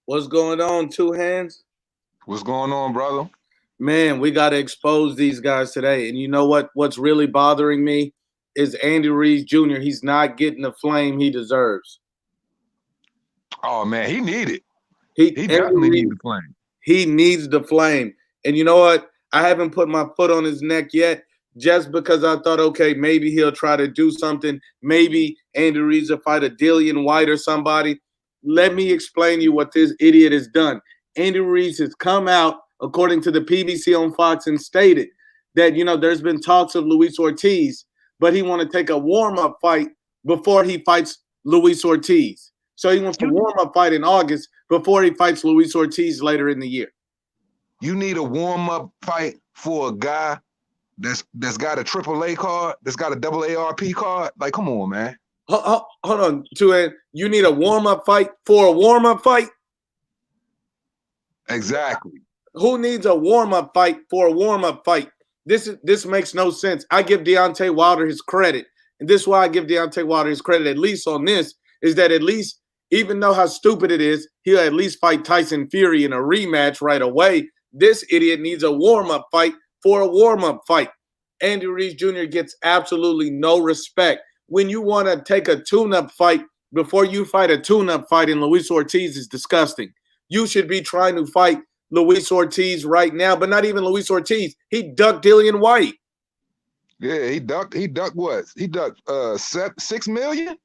What's going on, Two Hands? What's going on, brother? Man, we got to expose these guys today. And you know what? What's really bothering me is Andy Ruiz Jr. He's not getting the flame he deserves. Oh man, he needed. He He Andy definitely Ruiz, needs the flame. he needs the flame. And you know what? I haven't put my foot on his neck yet, just because I thought, okay, maybe he'll try to do something. Maybe Andy Ruiz will fight a Dillian White or somebody. Let me explain to you what this idiot has done. Andy Ruiz has come out, according to the PBC on Fox, and stated that, there's been talks of Luis Ortiz, but he want to take a warm-up fight before he fights Luis Ortiz. So he wants to warm-up fight in August before he fights Luis Ortiz later in the year. You need a warm-up fight for a guy that's got a AAA card, that's got a AARP card. Like, come on, man. Hold on, Tuan. You need a warm-up fight for a warm-up fight? Exactly. Who needs a warm-up fight for a warm-up fight? This makes no sense. I give Deontay Wilder his credit. And this is why I give Deontay Wilder his credit, at least on this, is that at least, even though how stupid it is, he'll at least fight Tyson Fury in a rematch right away. This idiot needs a warm-up fight for a warm-up fight. Andy Ruiz Jr. gets absolutely no respect. When you want to take a tune-up fight before you fight a tune-up fight in Luis Ortiz is disgusting. You should be trying to fight Luis Ortiz right now, but not even Luis Ortiz. He ducked Dillian White. Yeah, he ducked what? He ducked $6 million?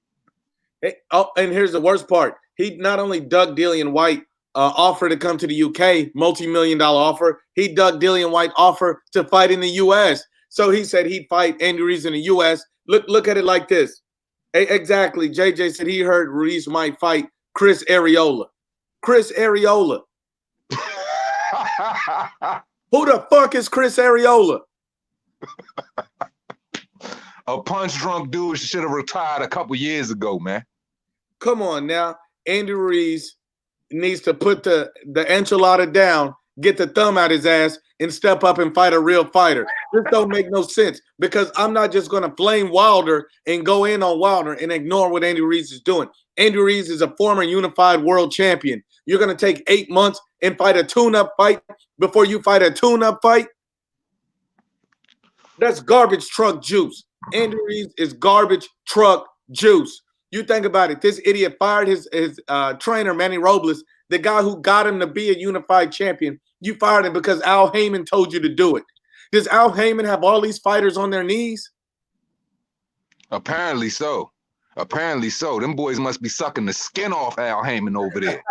And here's the worst part. He not only ducked Dillian White offer to come to the UK, multi-million-dollar offer, he ducked Dillian White offer to fight in the US. So he said he'd fight Andy Ruiz in the US. Look at it like this. Exactly. JJ said he heard Ruiz might fight Chris Areola. Chris Areola. Who the fuck is Chris Areola? A punch-drunk dude should have retired a couple years ago, man. Come on now. Andy Ruiz needs to put the enchilada down, get the thumb out his ass, and step up and fight a real fighter. This don't make no sense, because I'm not just going to blame Wilder and go in on Wilder and ignore what Andy Ruiz is doing. Andy Ruiz is a former unified world champion. You're going to take 8 months and fight a tune-up fight before you fight a tune-up fight? That's garbage truck juice. Andy Ruiz is garbage truck juice. You think about it. This idiot fired his trainer, Manny Robles, the guy who got him to be a unified champion. You fired him because Al Heyman told you to do it. Does Al Heyman have all these fighters on their knees? Apparently so. Apparently so. Them boys must be sucking the skin off Al Heyman over there.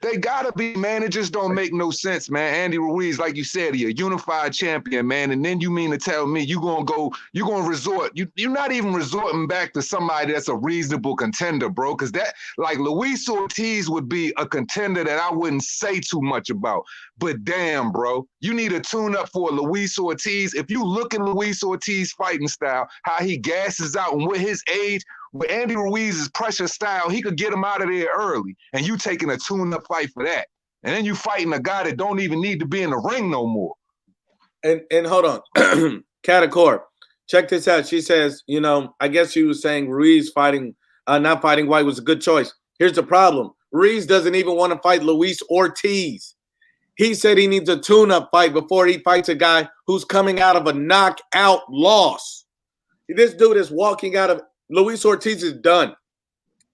They gotta be, man. It just don't make no sense, man. Andy Ruiz, like you said, he a unified champion, man. And then you mean to tell me you're gonna resort. You're not even resorting back to somebody that's a reasonable contender, bro. Because that, like, Luis Ortiz would be a contender that I wouldn't say too much about. But damn, bro, you need a tune-up for Luis Ortiz. If you look at Luis Ortiz fighting style, how he gasses out, and with his age, with Andy Ruiz's pressure style, he could get him out of there early. And you taking a tune-up fight for that. And then you fighting a guy that don't even need to be in the ring no more. And hold on. Catacor, check this out. She says, I guess she was saying Ruiz not fighting White was a good choice. Here's the problem. Ruiz doesn't even want to fight Luis Ortiz. He said he needs a tune-up fight before he fights a guy who's coming out of a knockout loss. This dude is walking out of – Luis Ortiz is done.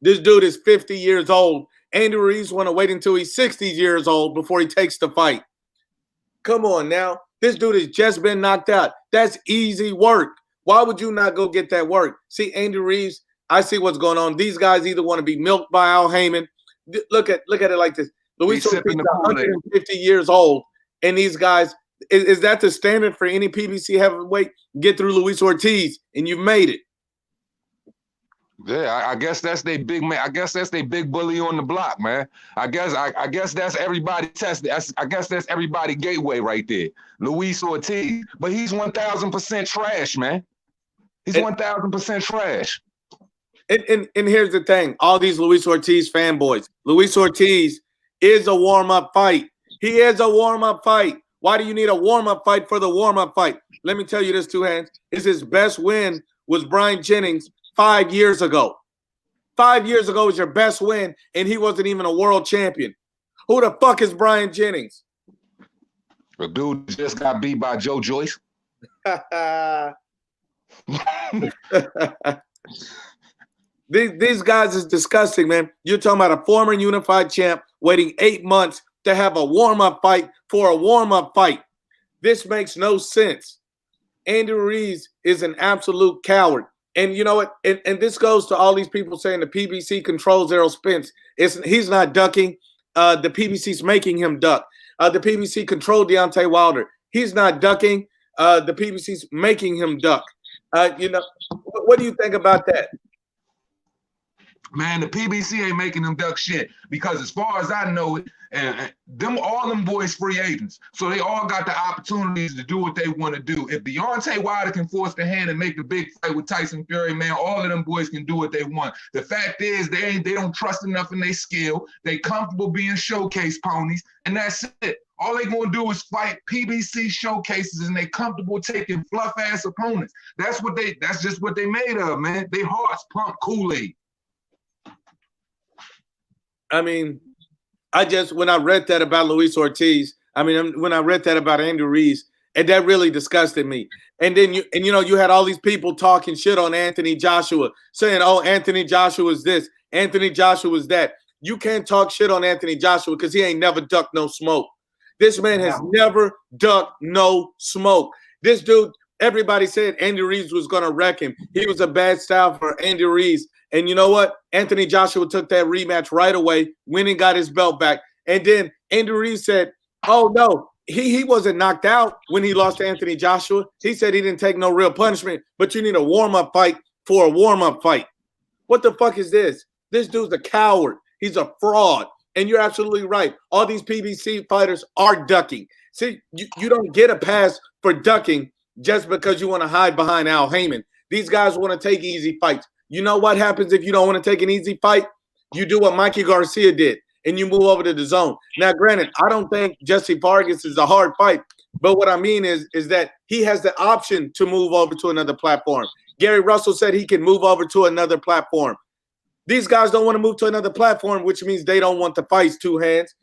This dude is 50 years old. Andy Ruiz want to wait until he's 60 years old before he takes the fight. Come on now. This dude has just been knocked out. That's easy work. Why would you not go get that work? See, Andy Ruiz, I see what's going on. These guys either want to be milked by Al Heyman. Look at it like this. Luis Ortiz is 150 years old, and these guys, is that the standard for any PBC heavyweight? Get through Luis Ortiz, and you've made it. Yeah, I guess that's their big man. I guess that's their big bully on the block, man. I guess that's everybody tested. I guess that's everybody gateway right there, Luis Ortiz. But he's 1,000% trash, man. He's 1,000% trash. And here's the thing: all these Luis Ortiz fanboys. Luis Ortiz is a warm-up fight. He is a warm-up fight. Why do you need a warm-up fight for the warm-up fight? Let me tell you this, Two Hands. His best win was Brian Jennings 5 years ago. 5 years ago was your best win, and he wasn't even a world champion. Who the fuck is Brian Jennings? A dude just got beat by Joe Joyce. These guys is disgusting, man. You're talking about a former unified champ waiting 8 months to have a warm-up fight for a warm-up fight. This makes no sense. Andy Ruiz is an absolute coward. And you know what? And this goes to all these people saying the PBC controls Errol Spence. He's not ducking. The PBC's making him duck. The PBC controlled Deontay Wilder. He's not ducking. The PBC's making him duck. You know, what do you think about that? Man, the PBC ain't making them duck shit because as far as I know it, all them boys free agents. So they all got the opportunities to do what they want to do. If Deontay Wilder can force the hand and make the big fight with Tyson Fury, man, all of them boys can do what they want. The fact is they don't trust enough in their skill. They comfortable being showcase ponies, and that's it. All they gonna do is fight PBC showcases, and they comfortable taking fluff ass opponents. That's just what they made of, man. They hearts pump Kool-Aid. I mean, when I read that about Luis Ortiz, when I read that about Andy Ruiz, and that really disgusted me. And then you had all these people talking shit on Anthony Joshua, saying, "Oh, Anthony Joshua is this, Anthony Joshua is that." You can't talk shit on Anthony Joshua because he ain't never ducked no smoke. This man has never ducked no smoke. This dude, everybody said Andy Ruiz was gonna wreck him. He was a bad style for Andy Ruiz. And you know what? Anthony Joshua took that rematch right away, went and got his belt back. And then Andy Ruiz said, "Oh no, he wasn't knocked out when he lost to Anthony Joshua. He said he didn't take no real punishment, but you need a warm-up fight for a warm-up fight." What the fuck is this? This dude's a coward. He's a fraud. And you're absolutely right. All these PBC fighters are ducking. See, you don't get a pass for ducking just because you want to hide behind Al Heyman. These guys want to take easy fights. You know what happens if you don't want to take an easy fight? You do what Mikey Garcia did, and you move over to the zone. Now, granted, I don't think Jesse Vargas is a hard fight, but what I mean is that he has the option to move over to another platform. Gary Russell said he can move over to another platform. These guys don't want to move to another platform, which means they don't want to fight two hands.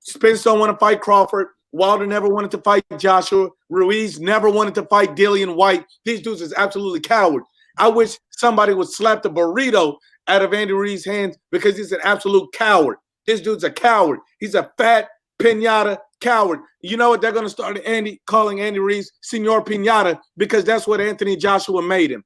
Spence don't want to fight Crawford. Wilder never wanted to fight Joshua. Ruiz never wanted to fight Dillian White. These dudes is absolutely cowards. I wish somebody would slap the burrito out of Andy Ruiz's hands because he's an absolute coward. This dude's a coward. He's a fat pinata coward. You know what? They're going to start calling Andy Ruiz Senor Pinata because that's what Anthony Joshua made him.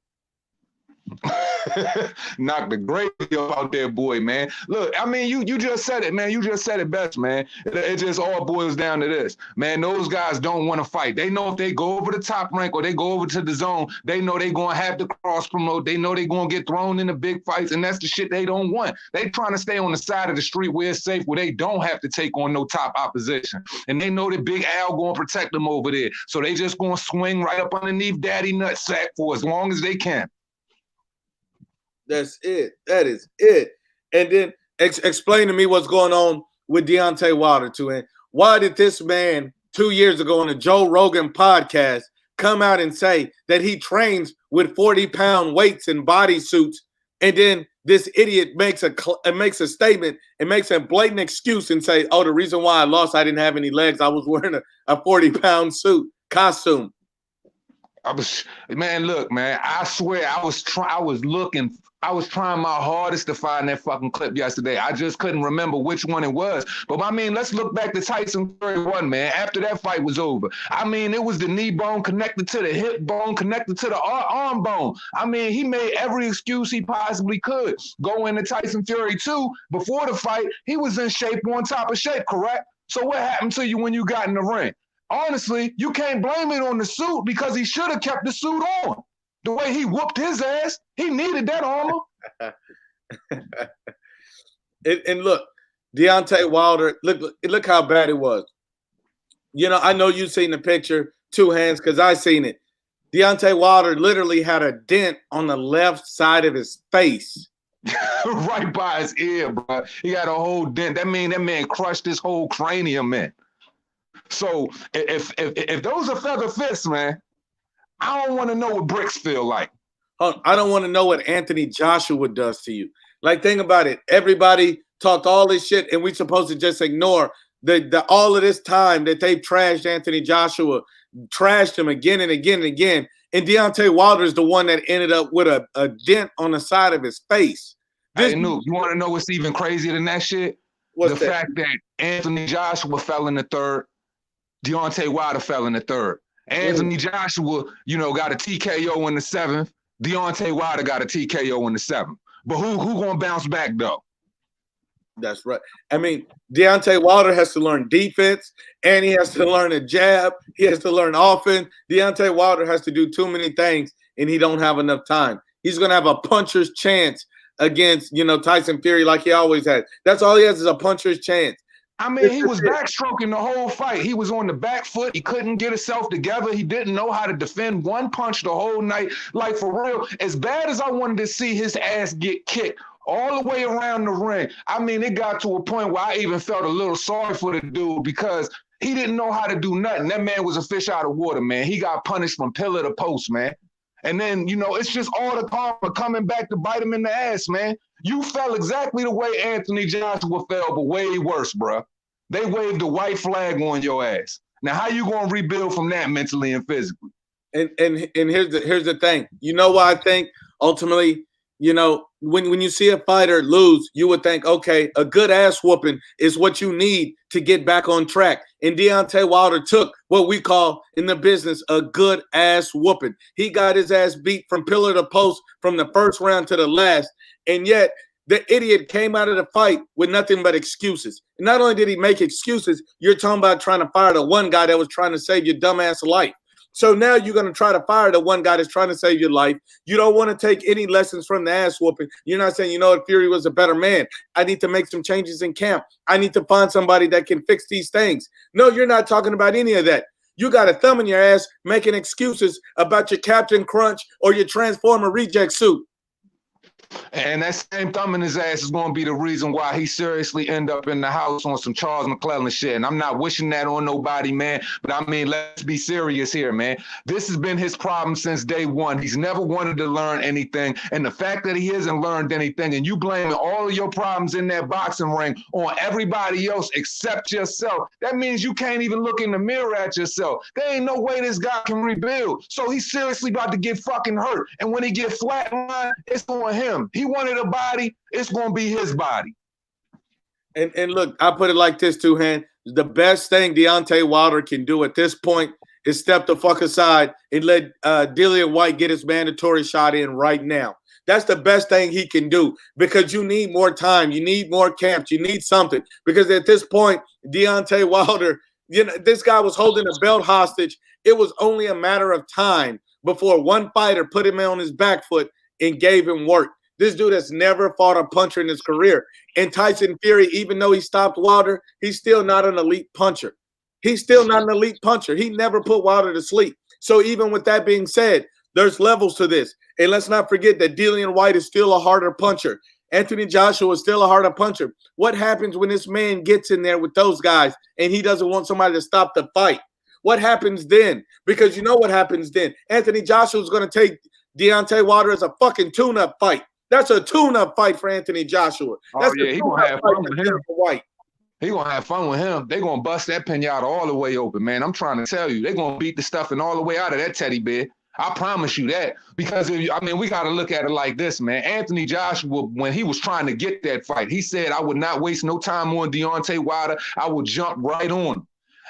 Knock the gravy up out there, boy, man. Look, I mean, you just said it, man. You just said it best, man. It just all boils down to this. Man, those guys don't want to fight. They know if they go over the top rank or they go over to the zone, they know they're going to have to cross-promote. They know they're going to get thrown into big fights, and that's the shit they don't want. They trying to stay on the side of the street where it's safe, where they don't have to take on no top opposition. And they know that Big Al going to protect them over there. So they just going to swing right up underneath Daddy Nutsack for as long as they can. That's it. That is it. And then explain to me what's going on with Deontay Wilder, too. Why did this man 2 years ago on a Joe Rogan podcast come out and say that he trains with 40-pound weights and bodysuits, and then this idiot makes a statement and makes a blatant excuse and say, "Oh, the reason why I lost, I didn't have any legs. I was wearing a 40-pound costume." Man, look, man, I swear I was trying my hardest to find that fucking clip yesterday. I just couldn't remember which one it was. But I mean, let's look back to Tyson Fury 1, man. After that fight was over, I mean, it was the knee bone connected to the hip bone, connected to the arm bone. I mean, he made every excuse he possibly could. Go into Tyson Fury 2, before the fight, he was in shape, on top of shape, correct? So what happened to you when you got in the ring? Honestly, you can't blame it on the suit because he should have kept the suit on. The way he whooped his ass, he needed that armor. And look, Deontay Wilder, look how bad it was. You know, I know you've seen the picture, two hands, because I seen it. Deontay Wilder literally had a dent on the left side of his face. Right by his ear, bro. He had a whole dent. That man crushed his whole cranium in. So if those are feather fists, man, I don't want to know what bricks feel like. I don't want to know what Anthony Joshua does to you. Like, think about it. Everybody talked all this shit, and we supposed to just ignore the all of this time that they've trashed Anthony Joshua, trashed him again and again and again. And Deontay Wilder is the one that ended up with a dent on the side of his face. Hey, Nuke, you want to know what's even crazier than that shit? The fact that Anthony Joshua fell in the third, Deontay Wilder fell in the third. Anthony Joshua, got a TKO in the seventh. Deontay Wilder got a TKO in the seventh. But who gonna bounce back though? That's right. I mean, Deontay Wilder has to learn defense, and he has to learn a jab. He has to learn offense. Deontay Wilder has to do too many things, and he don't have enough time. He's gonna have a puncher's chance against, Tyson Fury like he always has. That's all he has is a puncher's chance. I mean, he was backstroking the whole fight. He was on the back foot. He couldn't get himself together. He didn't know how to defend one punch the whole night. Like, for real, as bad as I wanted to see his ass get kicked all the way around the ring, I mean, it got to a point where I even felt a little sorry for the dude because he didn't know how to do nothing. That man was a fish out of water, man. He got punished from pillar to post, man. And then, it's just all the karma coming back to bite him in the ass, man. You fell exactly the way Anthony Joshua fell, but way worse, bro. They waved the white flag on your ass. Now, how you gonna rebuild from that mentally and physically? And here's the thing. You know what I think? Ultimately, when you see a fighter lose, you would think, okay, a good ass whooping is what you need to get back on track. And Deontay Wilder took what we call in the business a good ass whooping. He got his ass beat from pillar to post from the first round to the last, and yet the idiot came out of the fight with nothing but excuses. And not only did he make excuses, you're talking about trying to fire the one guy that was trying to save your dumbass life. So now you're going to try to fire the one guy that's trying to save your life. You don't want to take any lessons from the ass whooping. You're not saying, Fury was a better man. I need to make some changes in camp. I need to find somebody that can fix these things. No, you're not talking about any of that. You got a thumb in your ass making excuses about your Captain Crunch or your Transformer reject suit. And that same thumb in his ass is going to be the reason why he seriously end up in the house on some Charles McClellan shit. And I'm not wishing that on nobody, man. But I mean, let's be serious here, man. This has been his problem since day one. He's never wanted to learn anything. And the fact that he hasn't learned anything and you blaming all of your problems in that boxing ring on everybody else except yourself, that means you can't even look in the mirror at yourself. There ain't no way this guy can rebuild. So he's seriously about to get fucking hurt. And when he get flatlined, it's on him. He wanted a body, it's going to be his body. And look, I put it like this too, Han. The best thing Deontay Wilder can do at this point is step the fuck aside and let Dillian White get his mandatory shot in right now. That's the best thing he can do because you need more time. You need more camps. You need something because at this point, Deontay Wilder, this guy was holding a belt hostage. It was only a matter of time before one fighter put him on his back foot and gave him work. This dude has never fought a puncher in his career. And Tyson Fury, even though he stopped Wilder, he's still not an elite puncher. He's still not an elite puncher. He never put Wilder to sleep. So even with that being said, there's levels to this. And let's not forget that Dillian White is still a harder puncher. Anthony Joshua is still a harder puncher. What happens when this man gets in there with those guys and he doesn't want somebody to stop the fight? What happens then? Because you know what happens then. Anthony Joshua is going to take Deontay Wilder as a fucking tune-up fight. That's a tune-up fight for Anthony Joshua. That's yeah, he gonna have fun with him. White. He gonna have fun with him. They gonna bust that pinata all the way open, man. I'm trying to tell you, they gonna beat the stuffing all the way out of that teddy bear. I promise you that. Because we gotta look at it like this, man. Anthony Joshua, when he was trying to get that fight, he said, "I would not waste no time on Deontay Wilder. I would jump right on him."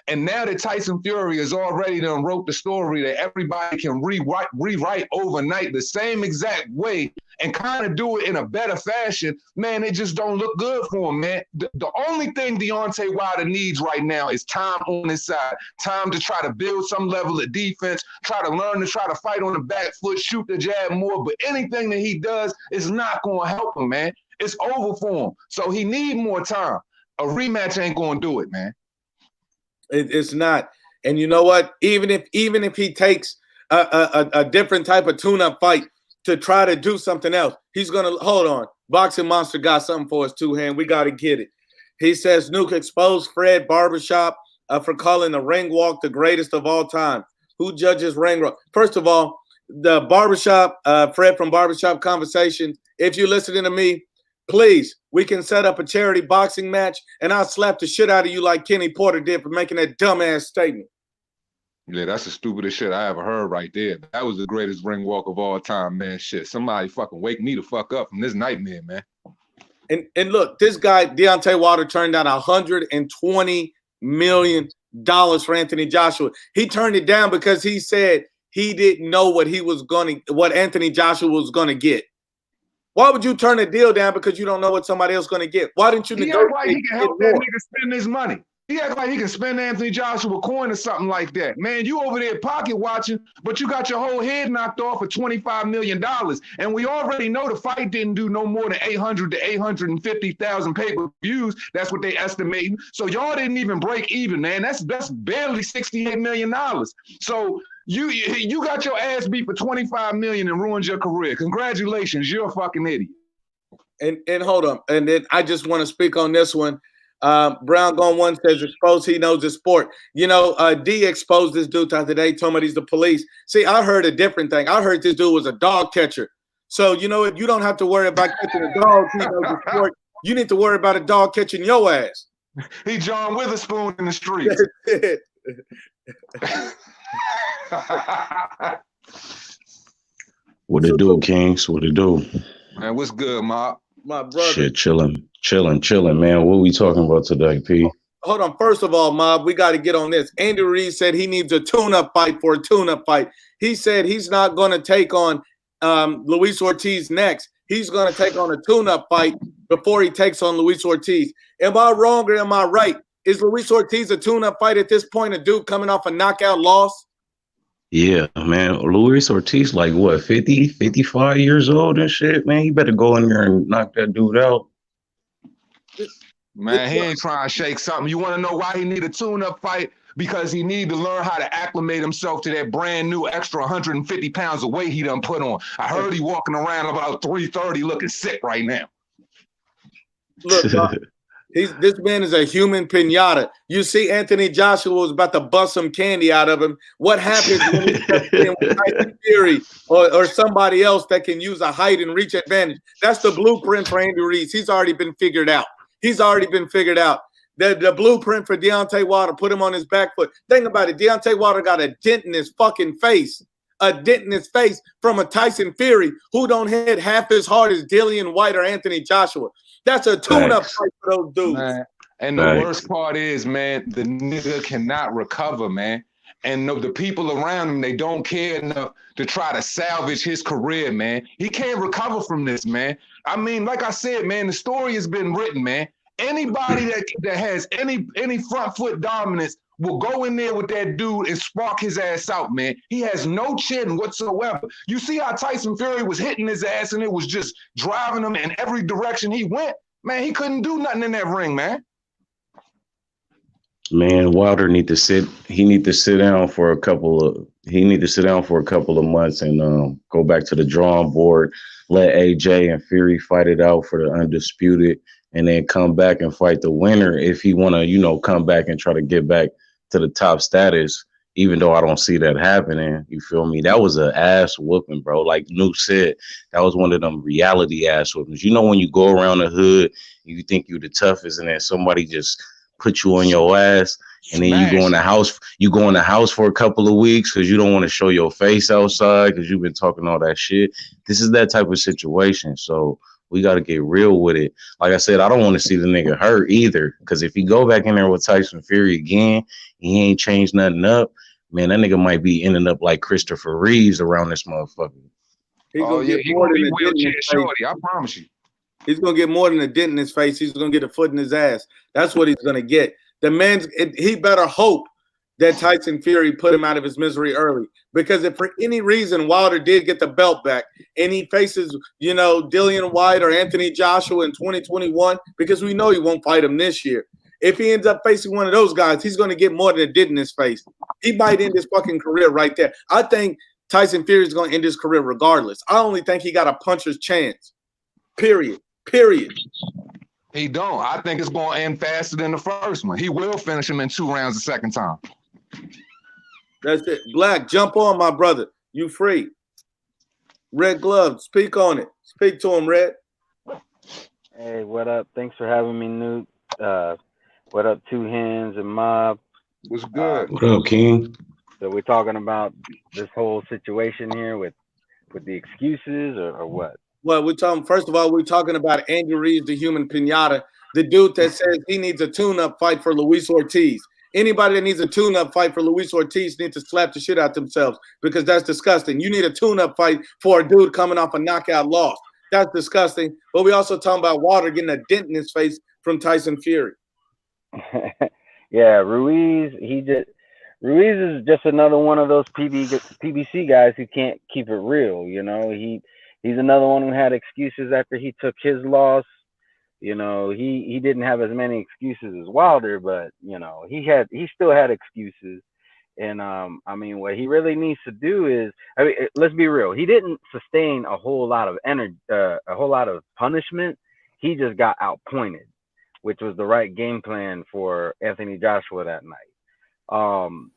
And now that Tyson Fury has already done wrote the story that everybody can rewrite overnight the same exact way and kind of do it in a better fashion, man, it just don't look good for him, man. The only thing Deontay Wilder needs right now is time on his side, time to try to build some level of defense, try to learn to try to fight on the back foot, shoot the jab more, but anything that he does is not going to help him, man. It's over for him. So he need more time. A rematch ain't going to do it, man. It's not. And you know what? Even if he takes a different type of tune-up fight to try to do something else, he's going to – hold on. Boxing Monster got something for us too, Han. We got to get it. He says, Nuke exposed Fred Barbershop for calling the ring walk the greatest of all time. Who judges ring walk? First of all, the Barbershop, Fred from Barbershop Conversation, if you're listening to me, Please, we can set up a charity boxing match, and I'll slap the shit out of you like Kenny Porter did for making that dumbass statement. Yeah, that's the stupidest shit I ever heard right there. That was the greatest ring walk of all time, man. Shit, somebody fucking wake me the fuck up from this nightmare, man. And look, this guy, Deontay Wilder, turned down $120 million for Anthony Joshua. He turned it down because he said he didn't know what Anthony Joshua was gonna get. Why would you turn a deal down because you don't know what somebody else is gonna get? Why didn't you negotiate? He act like he can help that nigga spend his money. He act like he can spend Anthony Joshua a coin or something like that. Man, you over there pocket watching, but you got your whole head knocked off for $25 million. And we already know the fight didn't do no more than 800 to 850,000 pay-per-views. That's what they estimating. So y'all didn't even break even, man. That's barely $68 million. So you got your ass beat for $25 million and ruined your career. Congratulations, you're a fucking idiot. And hold on. And then I just want to speak on this one. Brown Gone One says exposed he knows the sport. You know, D exposed this dude today, told me he's the police. See, I heard a different thing. I heard this dude was a dog catcher. So you know what? You don't have to worry about catching a dog. He knows the sport. You need to worry about a dog catching your ass. He John Witherspoon in the streets. What it do, Kings? What it do? Man, what's good, Mob? My brother. Shit, chilling, man. What we talking about today, P? Hold on. First of all, Mob, we got to get on this. Andy Ruiz said he needs a tune-up fight for a tune-up fight. He said he's not going to take on Luis Ortiz next. He's going to take on a tune-up fight before he takes on Luis Ortiz. Am I wrong or am I right? Is Luis Ortiz a tune-up fight at this point, a dude coming off a knockout loss? Yeah, man. Luis Ortiz, like what, 50, 55 years old and shit, man. He better go in there and knock that dude out. Man, he ain't trying to shake something. You want to know why he need a tune-up fight? Because he need to learn how to acclimate himself to that brand new extra 150 pounds of weight he done put on. I heard he walking around about 330 looking sick right now. Look, this man is a human pinata. You see, Anthony Joshua was about to bust some candy out of him. What happens when he steps in with Tyson Fury or somebody else that can use a height and reach advantage? That's the blueprint for Andy Ruiz. He's already been figured out. The blueprint for Deontay Wilder, put him on his back foot. Think about it. Deontay Wilder got a dent in his fucking face. A dent in his face from a Tyson Fury who don't hit half as hard as Dillian White or Anthony Joshua. That's a tune-up fight for those dudes. Man. And the worst part is, man, the nigga cannot recover, man. And the people around him, they don't care enough to try to salvage his career, man. He can't recover from this, man. I mean, like I said, man, the story has been written, man. Anybody that has any front foot dominance will go in there with that dude and spark his ass out, man. He has no chin whatsoever. You see how Tyson Fury was hitting his ass and it was just driving him in every direction he went? Man, he couldn't do nothing in that ring, man. Man, Wilder need to sit down for a couple of months and go back to the drawing board, let AJ and Fury fight it out for the undisputed, and then come back and fight the winner if he want to, come back and try to get back to the top status, even though I don't see that happening. You feel me? That was an ass whooping, bro. Like Nuke said, that was one of them reality ass whoopings. You know, when you go around the hood, you think you the toughest, and then somebody just put you on your ass, and then you go in the house for a couple of weeks because you don't want to show your face outside because you've been talking all that shit. This is that type of situation. So we got to get real with it. Like I said, I don't want to see the nigga hurt either, because if he go back in there with Tyson Fury again, he ain't changed nothing up, man, that nigga might be ending up like Christopher Reeves around this motherfucker. He's going to get more than a dent in his shorty, I promise you. He's going to get more than a dent in his face. He's going to get a foot in his ass. That's what he's going to get. He better hope that Tyson Fury put him out of his misery early, because if for any reason Wilder did get the belt back and he faces, Dillian White or Anthony Joshua in 2021, because we know he won't fight him this year. If he ends up facing one of those guys, he's going to get more than a dent in his face. He might end his fucking career right there. I think Tyson Fury is going to end his career regardless. I only think he got a puncher's chance. Period. He don't. I think it's going to end faster than the first one. He will finish him in 2 rounds the second time. That's it. Black, jump on, my brother. You free. Red Glove, speak on it. Speak to him, Red. Hey, what up? Thanks for having me, Newt. What up, Two Hands and Mob? What's Uh, good? What up, King? so we're talking about this whole situation here with the excuses or what? Well, we're talking, first of all, we're talking about Andy Ruiz, the human pinata, the dude that says he needs a tune-up fight for Luis Ortiz. Anybody that needs a tune-up fight for Luis Ortiz needs to slap the shit out themselves because that's disgusting. You need a tune-up fight for a dude coming off a knockout loss. That's disgusting. But we also talking about Wilder getting a dent in his face from Tyson Fury. Yeah, Ruiz is just another one of those PBC guys who can't keep it real. He's another one who had excuses after he took his loss. He didn't have as many excuses as Wilder, but he still had excuses. And I mean, what he really needs to do is, I mean, let's be real. He didn't sustain a whole lot of energy, a whole lot of punishment. He just got outpointed, which was the right game plan for Anthony Joshua that night. And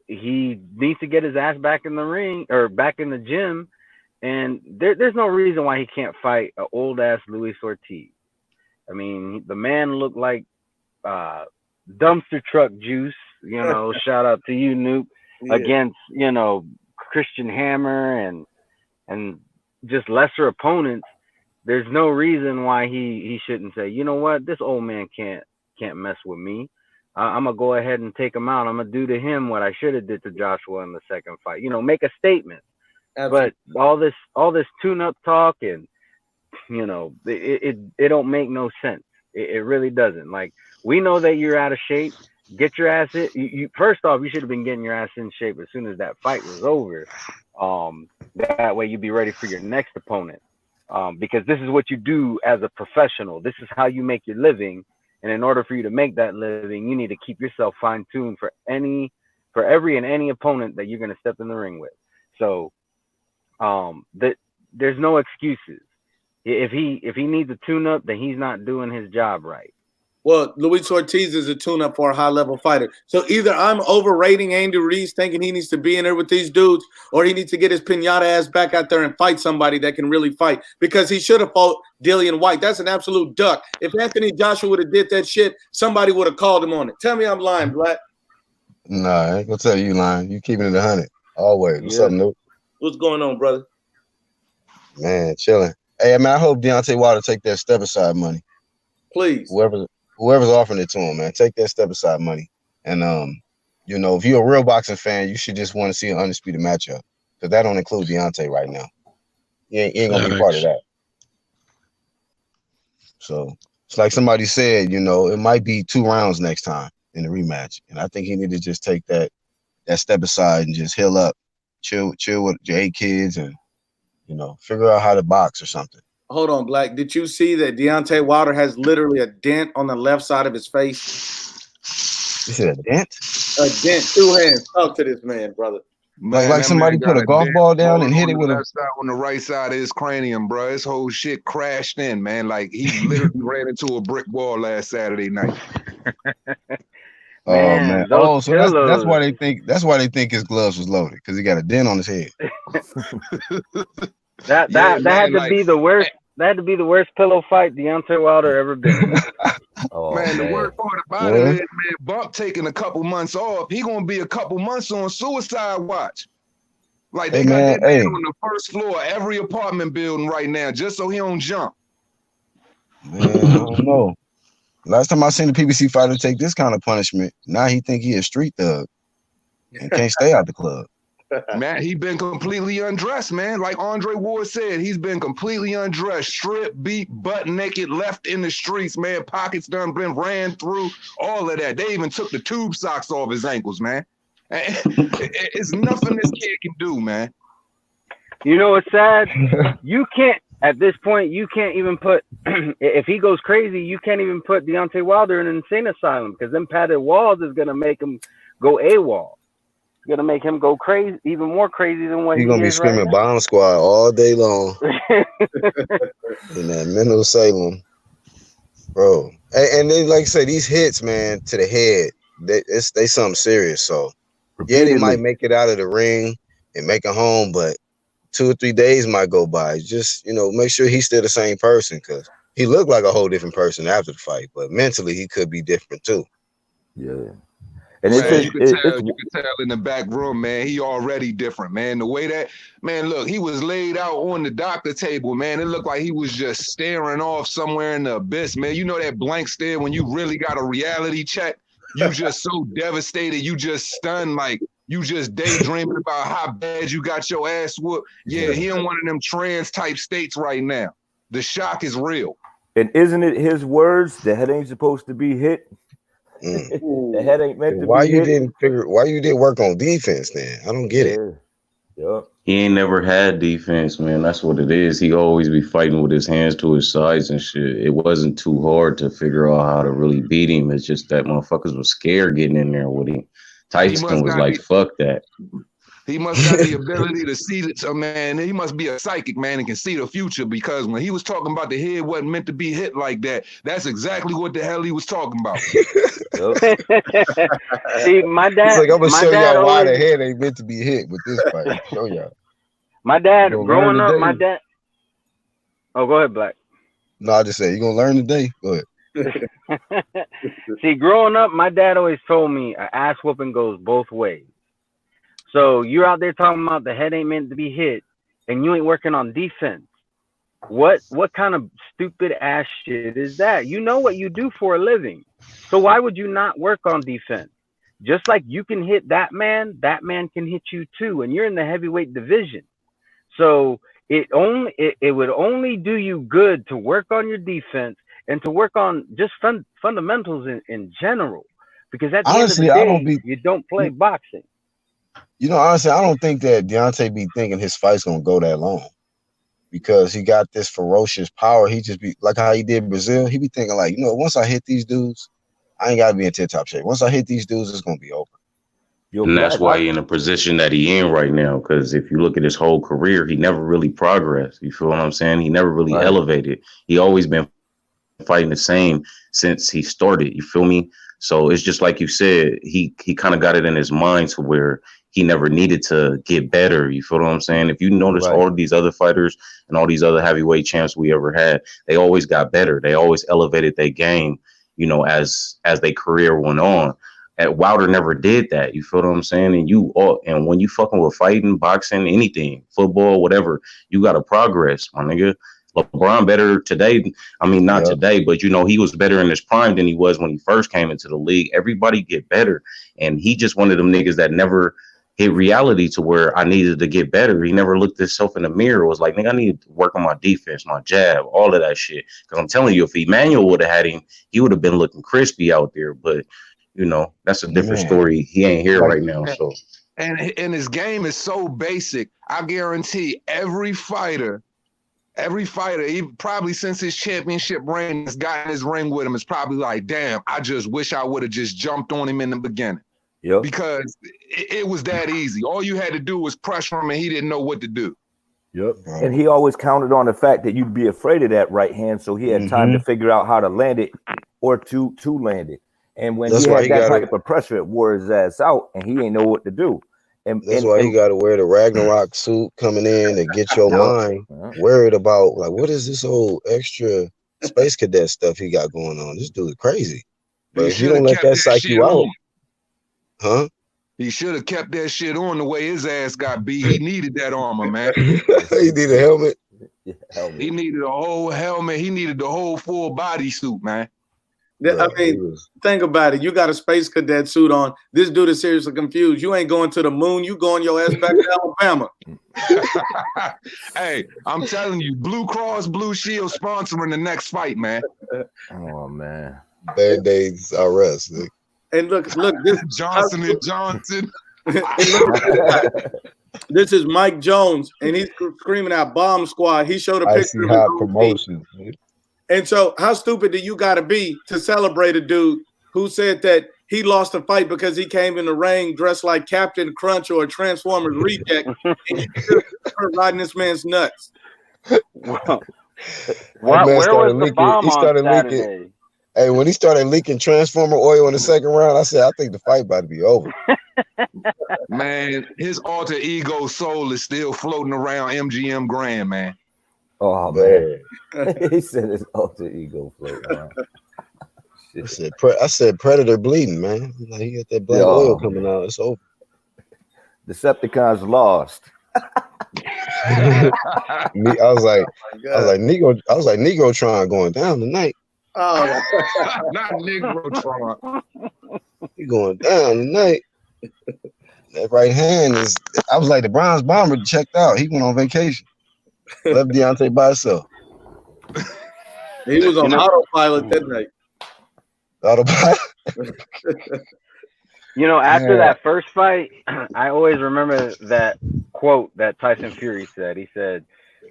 he needs to get his ass back in the ring or back in the gym. And there's no reason why he can't fight an old ass Luis Ortiz. I mean, the man looked like dumpster truck juice. Shout out to you, Noop, Yeah. against Christian Hammer and just lesser opponents. There's no reason why he shouldn't say, you know what, this old man can't mess with me. I'm gonna go ahead and take him out. I'm gonna do to him what I should have did to Joshua in the second fight. Make a statement. Absolutely. But all this tune-up talk and it don't make no sense. It really doesn't. Like, we know that you're out of shape. Get your ass in. You first off, you should have been getting your ass in shape as soon as that fight was over. That way you'd be ready for your next opponent. Because this is what you do as a professional. This is how you make your living. And in order for you to make that living, you need to keep yourself fine-tuned for every and any opponent that you're going to step in the ring with. So there's no excuses. If he needs a tune-up, then he's not doing his job right. Well, Luis Ortiz is a tune-up for a high-level fighter. So either I'm overrating Andy Ruiz, thinking he needs to be in there with these dudes, or he needs to get his pinata ass back out there and fight somebody that can really fight, because he should have fought Dillian White. That's an absolute duck. If Anthony Joshua would have did that shit, somebody would have called him on it. Tell me I'm lying, Black. Nah, I ain't gonna tell you lying. You keeping it 100 always. What's up, Noop? What's going on, brother? Man, chilling. Hey, man, I hope Deontay Wilder take that step aside money. Please. Whoever's offering it to him, man, take that step aside money. And if you're a real boxing fan, you should just want to see an undisputed matchup, because that don't include Deontay right now. He ain't gonna be part of that. So it's like somebody said, it might be 2 rounds next time in the rematch, and I think he need to just take that step aside and just heal up, chill with your 8 kids, and figure out how to box or something. Hold on, Black. Did you see that Deontay Wilder has literally a dent on the left side of his face? You said a dent? A dent. 2 hands. Talk to this man, brother. Like that somebody man put a got golf dent ball down and on hit it the with a. left side on the right side of his cranium, bro. His whole shit crashed in, man. Like, he literally ran into a brick wall last Saturday night. Oh man! So that's why they think his gloves was loaded, because he got a dent on his head. That had to be the worst. That had to be the worst pillow fight Deontay Wilder ever been. Man, the worst part about it is, man, Bump taking a couple months off. He gonna be a couple months on suicide watch. Like, they got that man on the first floor of every apartment building right now, just so he don't jump. Man, I don't know. Last time I seen the PBC fighter take this kind of punishment, now he think he a street thug and can't stay out the club. Man, he been completely undressed, man. Like Andre Ward said, he's been completely undressed, stripped, beat, butt naked, left in the streets, man. Pockets done been ran through, all of that. They even took the tube socks off his ankles, man. It's nothing this kid can do, man. You know what's sad? You can't, at this point, you can't even put, if he goes crazy, you can't even put Deontay Wilder in an insane asylum, because them padded walls is going to make him go AWOL. It's going to make him go crazy, even more crazy than what he's going to be screaming bomb squad all day long in that mental asylum, bro. And then, like I say, these hits, man, to the head, they something serious. So, yeah, they might make it out of the ring and make it home, but 2 or 3 days might go by. Just, make sure he's still the same person, because he looked like a whole different person after the fight, but mentally he could be different too. Yeah. And man, you could tell in the back room, man, he already different, man. The way that, man, look, he was laid out on the doctor table, man. It looked like he was just staring off somewhere in the abyss, man. You know that blank stare when you really got a reality check? You just so devastated, you just stunned, like you just daydreaming about how bad you got your ass whooped. Yeah, he in one of them trance type states right now. The shock is real. And isn't it his words? The head ain't supposed to be hit. The head ain't meant to why be you hit. why you didn't work on defense then? I don't get it. Yep. He ain't never had defense, man. That's what it is. He always be fighting with his hands to his sides and shit. It wasn't too hard to figure out how to really beat him. It's just that motherfuckers was scared getting in there with him. Tyson was like, fuck that. He must have the ability to see it. So, man, he must be a psychic, man, and can see the future, because when he was talking about the head wasn't meant to be hit like that, that's exactly what the hell he was talking about. See, my dad. It's like, I'm gonna show y'all why always, the head ain't meant to be hit with this fight. Show y'all. My dad, growing up, my dad. Oh, go ahead, Black. No, I just say you're gonna learn today. Go ahead. See, growing up, my dad always told me an ass whooping goes both ways. So you're out there talking about the head ain't meant to be hit, and you ain't working on defense. What kind of stupid ass shit is that? You know what you do for a living, so why would you not work on defense? Just like you can hit that man can hit you too, and you're in the heavyweight division. So it would only do you good to work on your defense and to work on just fundamentals in general, because at the honestly, end of the day, you don't play boxing. Honestly, I don't think that Deontay be thinking his fight's gonna go that long, because he got this ferocious power. He just be like how he did Brazil. He be thinking like, once I hit these dudes, I ain't gotta be in tip-top shape. Once I hit these dudes, it's gonna be over. And that's why he in the position that he in right now. Because if you look at his whole career, he never really progressed. You feel what I'm saying? He never really elevated. He always been fighting the same since he started. You feel me? So it's just like you said, he kind of got it in his mind to where he never needed to get better. You feel what I'm saying? If you notice all these other fighters and all these other heavyweight champs we ever had, they always got better. They always elevated their game, as their career went on. And Wilder never did that. You feel what I'm saying? And when you fucking with fighting, boxing, anything, football, whatever, you got to progress, my nigga. LeBron better today. I mean, not today, but he was better in his prime than he was when he first came into the league. Everybody get better. And he just one of them niggas that never hit reality to where I needed to get better. He never looked himself in the mirror. It was like, nigga, I need to work on my defense, my jab, all of that shit. Because I'm telling you, if Emmanuel would have had him, he would have been looking crispy out there. But, that's a different story. He ain't here right now. So, and his game is so basic. I guarantee every fighter, he probably since his championship reign has gotten his ring with him, is probably like, damn, I just wish I would have just jumped on him in the beginning. Yep. Because it was that easy. All you had to do was pressure him, and he didn't know what to do. Yep. And he always counted on the fact that you'd be afraid of that right hand, so he had time to figure out how to land it or to land it. And when he had that type of pressure, it wore his ass out, and he ain't know what to do. And that's why you got to wear the Ragnarok suit coming in to get your mind worried about, like, what is this old extra space cadet stuff he got going on? This dude is crazy. But if you don't let that psych you out, he should have kept that shit on the way his ass got beat. He needed that armor, man. He needed a helmet. He needed a whole helmet. He needed the whole full body suit, man. I mean, think about it. You got a space cadet suit on. This dude is seriously confused. You ain't going to the moon. You going your ass back to Alabama. Hey, I'm telling you, Blue Cross Blue Shield sponsoring the next fight, man. Oh, man. Band-Aids are us. And look, this Johnson & Johnson. This is Mike Jones, and he's screaming out "Bomb Squad." He showed a picture of his own promotion. And so, how stupid do you got to be to celebrate a dude who said that he lost a fight because he came in the ring dressed like Captain Crunch or a Transformers reject, and you riding this man's nuts? Where was the bomb on Saturday? Hey, when he started leaking transformer oil in the second round, I said, I think the fight about to be over. Man, his alter ego soul is still floating around MGM Grand, man. Oh man, he said his alter ego floating around. I said Predator bleeding, man. Like he got that black oil coming out. It's over. Decepticons lost. I was like Negrotron going down tonight. Oh, not Negrotron. He going down tonight. That right hand is. I was like the bronze bomber checked out. He went on vacation. Left Deontay by himself. He was on autopilot that night. Autopilot. You know, after that first fight, I always remember that quote that Tyson Fury said. He said,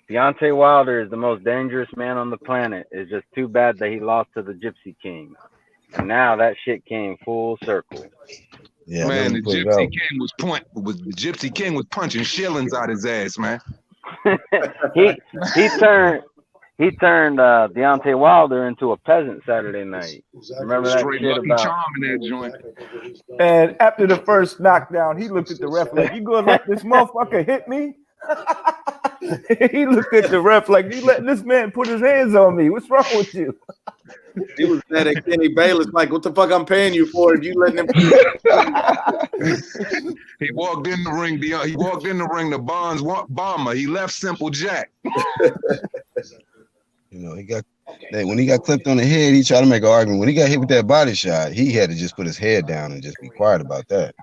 Deontay Wilder is the most dangerous man on the planet. It's just too bad that he lost to the Gypsy King. And now that shit came full circle. Yeah, man, the Gypsy King was punching shillings out his ass, man. he turned Deontay Wilder into a peasant Saturday night. Remember that Straight shit Lucky about Charm in that joint. And after the first knockdown, he looked at the ref like, "You gonna let this motherfucker hit me?" He looked at the ref like, "You letting this man put his hands on me? What's wrong with you?" He was mad at Kenny Bayless, like, "What the fuck I'm paying you for if you letting him?" He walked in the ring. He walked in the ring. The Bonds bomber. He left Simple Jack. You know, when he got clipped on the head, he tried to make an argument. When he got hit with that body shot, he had to just put his head down and just be quiet about that.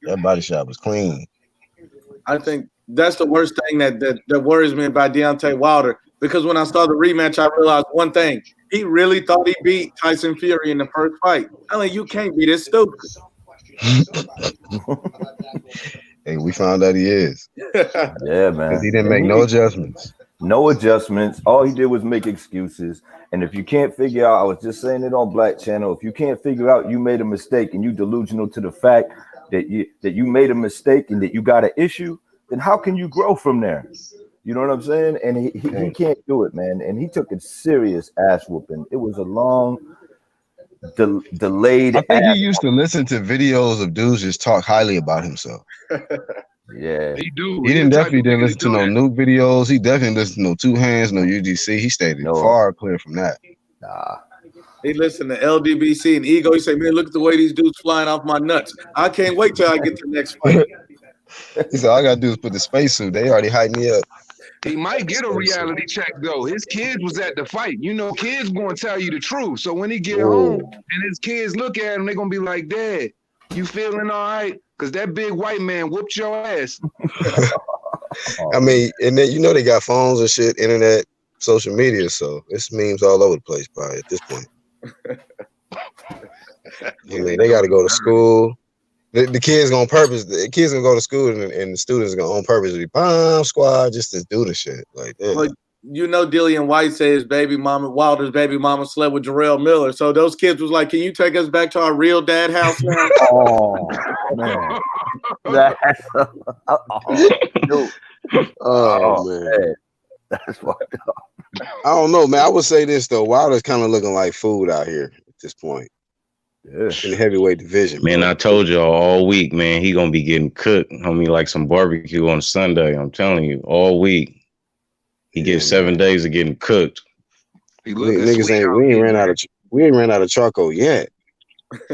That body shot was clean. I think that's the worst thing that worries me about Deontay Wilder, because when I saw the rematch, I realized one thing. He really thought he beat Tyson Fury in the first fight. I mean, you can't be this stupid. Hey, we found out he is. Yeah, man. Because he didn't make no adjustments. No adjustments. All he did was make excuses. And if you can't figure out, I was just saying it on Black Channel, if you can't figure out you made a mistake and you delusional to the fact that you made a mistake and that you got an issue, then how can you grow from there? You know what I'm saying? And he can't do it, man. And he took a serious ass whooping. It was a long, delayed. I think he used to listen to videos of dudes just talk highly about himself. Yeah, he do. He definitely didn't listen to no new videos. He definitely listened to no two hands, no UGC. He stayed far clear from that. Nah. He listened to LDBC and Ego. He said, "Man, look at the way these dudes flying off my nuts. I can't wait till I get to the next fight." He said, "All I gotta do is put the spacesuit. They already hyped me up." He might get a reality check though. His kids was at the fight. You know, kids gonna tell you the truth. So when he get home and his kids look at him, they're gonna be like, "Dad, you feeling all right? Because that big white man whooped your ass." I mean, and then you know they got phones and shit, internet, social media, so it's memes all over the place probably at this point. I mean, they got to go to school. The kids gonna purpose. The kids gonna go to school, and the students gonna on purpose be bomb squad just to do the shit like that. Well, you know, Dillian White says Wilder's baby mama slept with Jarrell Miller. So those kids was like, "Can you take us back to our real dad house now?" Oh man, man, that's fucked up. I don't know, man. I would say this though: Wilder's kind of looking like food out here at this point. Yeah. In the heavyweight division, man. I told y'all all week, man. He gonna be getting cooked, homie, like some barbecue on Sunday. I'm telling you, all week. He gets 7 days of getting cooked. Niggas we ain't ran out of charcoal yet.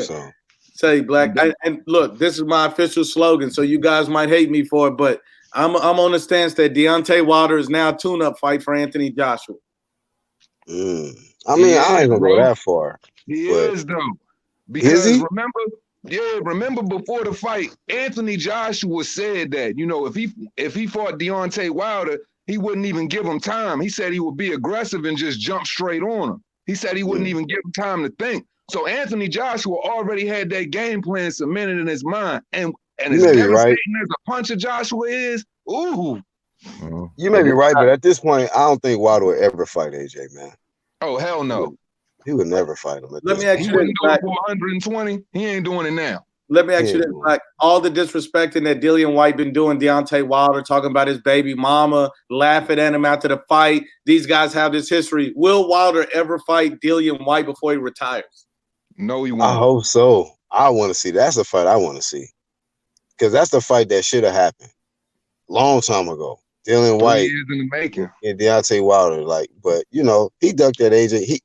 So say Black, and look, this is my official slogan. So you guys might hate me for it, but I'm on the stance that Deontay Wilder is now a tune-up fight for Anthony Joshua. I mean, I ain't gonna go that far. He is though. Because remember before the fight, Anthony Joshua said that, you know, if he fought Deontay Wilder, he wouldn't even give him time. He said he would be aggressive and just jump straight on him. He said he wouldn't even give him time to think. So Anthony Joshua already had that game plan cemented in his mind. And as devastating as a puncher Joshua is, ooh. You may be right, but at this point, I don't think Wilder would ever fight AJ, man. Oh, hell no. He would never fight him. Let me ask you, he wouldn't do it for 120. He ain't doing it now. Let me ask you this: like all the disrespecting that Dillian White been doing, Deontay Wilder talking about his baby mama, laughing at him after the fight. These guys have this history. Will Wilder ever fight Dillian White before he retires? No, he won't. I hope so. I want to see. That's a fight I want to see, because that's the fight that should have happened long time ago. Dillian White 3 years in the making. And Deontay Wilder, but he ducked that AJ.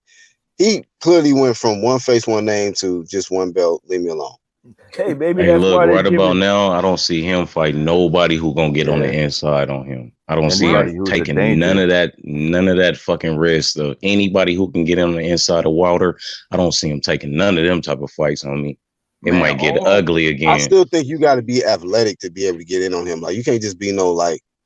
He clearly went from one face, one name to just one belt. Leave me alone. Hey, maybe Hey, that's look, why they right give about it- now, I don't see him fight nobody who gonna get on the inside on him. I don't see Anybody him who's a taking danger. none of that fucking risk. Anybody who can get on the inside of Wilder, I don't see him taking none of them type of fights on me. It Man, might get ugly again. I still think you got to be athletic to be able to get in on him. Like, you can't just be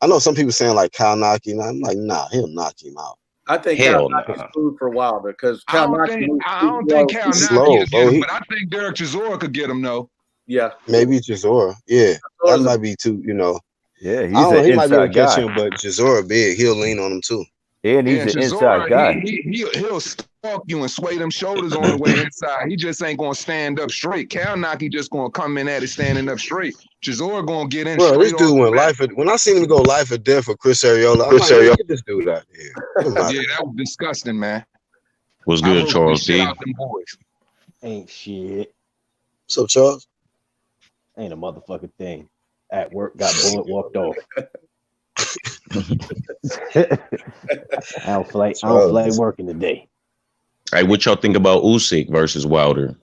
I know some people saying like Kyle Naki, and I'm like, nah, he'll knock him out. I think Hell Cal Naki is nah. food for Wilder because I don't think Cal he's Naki slow, could bro. get him, but I think Derek Chisora could get him though. Yeah, Maybe Chisora. Yeah, that might be too. Yeah, he's I don't know. an He might be able inside to catch guy. him, but Chisora big. He'll lean on him too. And he's an Chisora, inside guy. He'll stalk you and sway them shoulders on the way inside. He just ain't gonna stand up straight. Cal Naki just gonna come in at it standing up straight. Chisora gonna get in. Bro, this straight dude off went when I seen him go life or death for Chris Arreola, I'm like, get this dude out of here. Yeah, that was disgusting, man. What's I good, hope Charles we shit D? out them boys. Ain't shit. What's up, Charles? Ain't a motherfucking thing. At work, got bullet walked off. I don't feel like working today. Hey, what y'all think about Usyk versus Wilder?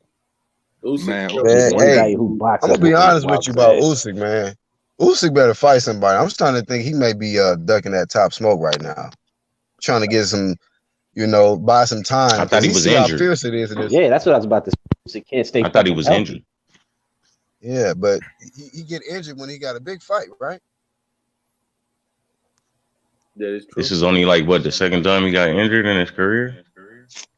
Man, Hey, who I'm gonna be honest with you about Usyk, man. Usyk better fight somebody. I'm starting to think he may be ducking that top smoke right now, trying to get some, buy some time. I thought he was see injured. How fierce it is in this. Yeah, that's what I was about to say. Usyk can't stay. I thought he was healthy. injured. Yeah, but he get injured when he got a big fight, right? that is true. This is only like what, the second time he got injured in his career?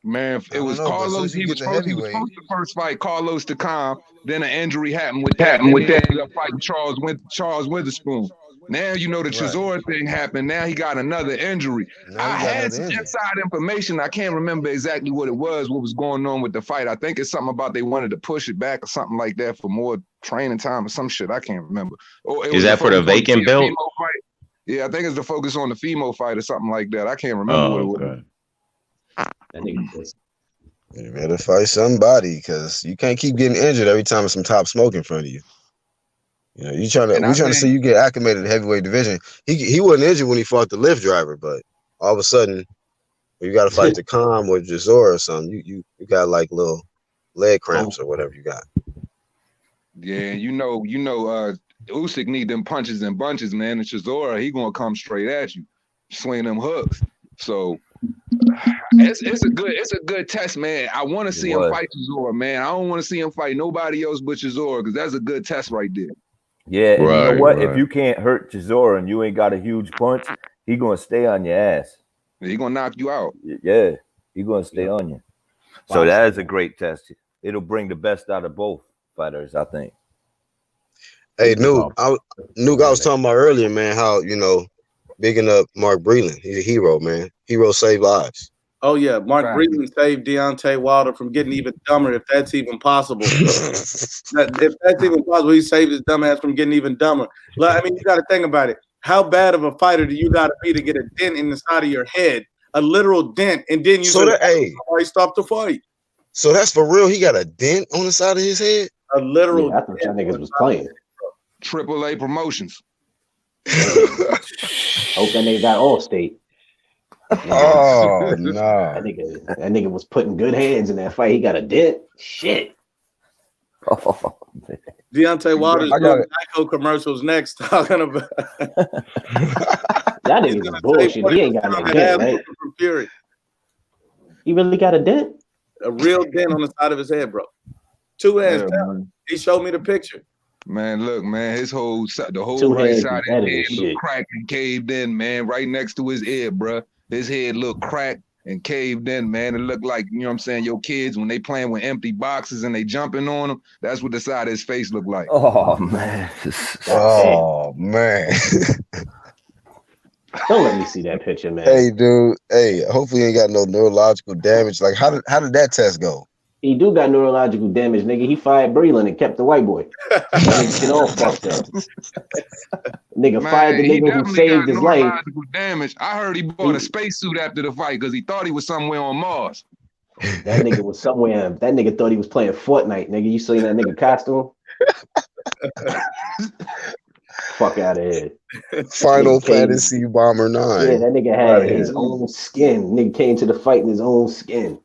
Man, it was I don't know, but as soon Carlos. as you He get was to supposed heavyweight- to first fight Carlos Takam. Then an injury happened with that. He ended up fighting Charles Witherspoon. Now you know the Chisora thing happened. Now he got another injury. Now I he got had another some injury. inside information. I can't remember exactly what it was. What was going on with the fight? I think it's something about they wanted to push it back or something like that for more training time or some shit. I can't remember. Or it Is was that for the focus on vacant belt? Fimo fight. Yeah, I think it's the focus on the Fimo fight or something like that. I can't remember what it was. Okay. That nigga was You better fight somebody, because you can't keep getting injured every time there's some top smoke in front of you. We trying to see you get acclimated to the heavyweight division. He wasn't injured when he fought the lift driver, but all of a sudden, you got to fight the Calm or Chisora or something. You got like little leg cramps or whatever you got. Yeah, Usyk need them punches and bunches, man. And Chisora, he gonna come straight at you, swing them hooks. So it's a good test, man. I want to see him fight Chisora, man. I don't want to see him fight nobody else but Chisora, because that's a good test right there. Yeah, and you know what? Right. If you can't hurt Chisora and you ain't got a huge punch, he gonna stay on your ass. He gonna knock you out. Yeah, he gonna stay on you. So that is a great test. It'll bring the best out of both fighters, I think. Hey, Nuke, I was talking about earlier, man, how, bigging up Mark Breland. He's a hero, man. Hero save lives. Oh yeah, Mark Breland saved Deontay Wilder from getting even dumber, if that's even possible. If that's even possible, he saved his dumb ass from getting even dumber. I mean, you got to think about it. How bad of a fighter do you got to be to get a dent in the side of your head, a literal dent, and then you stop the fight? So that's for real. He got a dent on the side of his head. A literal. Yeah, I thought y'all niggas was playing. AAA Promotions. Hope that nigga got Allstate. Oh no! That nigga was putting good hands in that fight. He got a dent. Shit. Oh, man. Deontay Wilder's doing Geico commercials next, talking about. That nigga was bullshit. He ain't got no dent, right? From Fury. He really got a dent? A real dent on the side of his head, bro. 2 hands down. He showed me the picture. Man, look, man, the whole Two right hands side of is his head shit. looked cracked and caved in, man, right next to his ear, bro. His head looked cracked and caved in, man. It looked like, you know what I'm saying, your kids, when they playing with empty boxes and they jumping on them, that's what the side of his face looked like. Oh man. Oh man. Don't let me see that picture, man. Hey, dude. Hey, hopefully you ain't got no neurological damage. Like, how did that test go? He do got neurological damage, nigga. He fired Breland and kept the white boy. Shit all fucked up. Nigga fired the nigga who saved his life. Neurological damage. I heard he bought a spacesuit after the fight because he thought he was somewhere on Mars. That nigga was somewhere. That nigga thought he was playing Fortnite, nigga. You seen that nigga costume? Fuck out of here. Final Fantasy Bomber 9. Yeah, that nigga had his own skin. Nigga came to the fight in his own skin.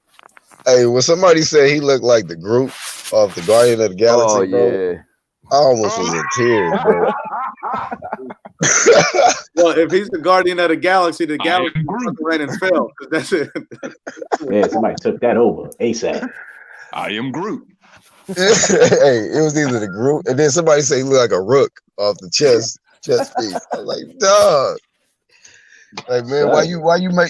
Hey, when somebody said he looked like the Groot of the Guardian of the Galaxy, bro, I almost was in tears, bro. Well, if he's the Guardian of the Galaxy ran and fell. That's it. Yeah, somebody took that over ASAP. I am Groot. Hey, it was either the Groot, and then somebody say he looked like a rook off the chest piece. I was like, dog. Like, man, why you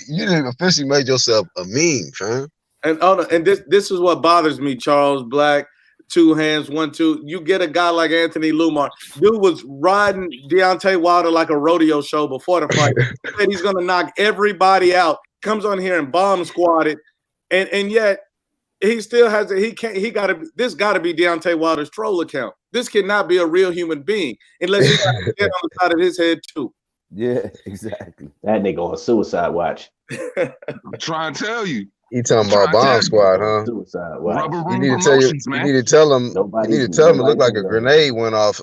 didn't officially made yourself a meme, fam? And this is what bothers me, Charles Black. 2 hands, 1, 2. You get a guy like Anthony Lumar. Dude was riding Deontay Wilder like a rodeo show before the fight. Said he's gonna knock everybody out. Comes on here and bomb squatted, and yet he still has this got to be Deontay Wilder's troll account. This cannot be a real human being unless he got a head on the side of his head too. Yeah, exactly. That nigga on suicide watch. I'm trying to tell you. He talking about bomb squad, huh? Suicide watch. You need to tell him. You need to tell him it looked like a grenade went off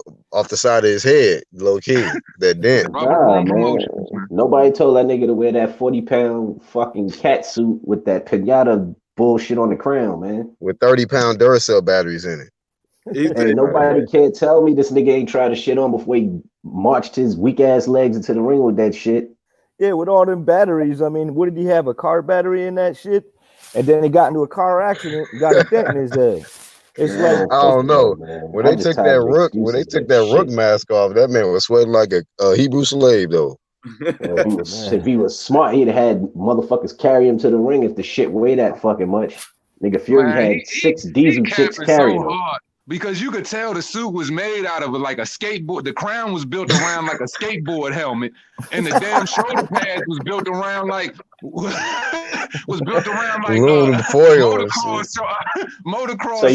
the side of his head, low key. That dent. Nah, man. Nobody told that nigga to wear that 40-pound fucking cat suit with that pinata bullshit on the crown, man. With 30-pound Duracell batteries in it. Hey, nobody can't tell me this nigga ain't tried to shit on before he marched his weak ass legs into the ring with that shit. Yeah, with all them batteries. I mean, what did he have? A car battery in that shit? And then he got into a car accident, got a dent in his head. It's like I don't know. When they took that rook mask off, that man was sweating like a Hebrew slave, though. If he was smart, he'd have had motherfuckers carry him to the ring if the shit weighed that fucking much. Nigga Fury had 6 diesel chicks carrying him. Because you could tell the suit was made out of like a skateboard. The crown was built around like a skateboard helmet, and the damn shoulder pads was built around like aluminum foil. Motocross So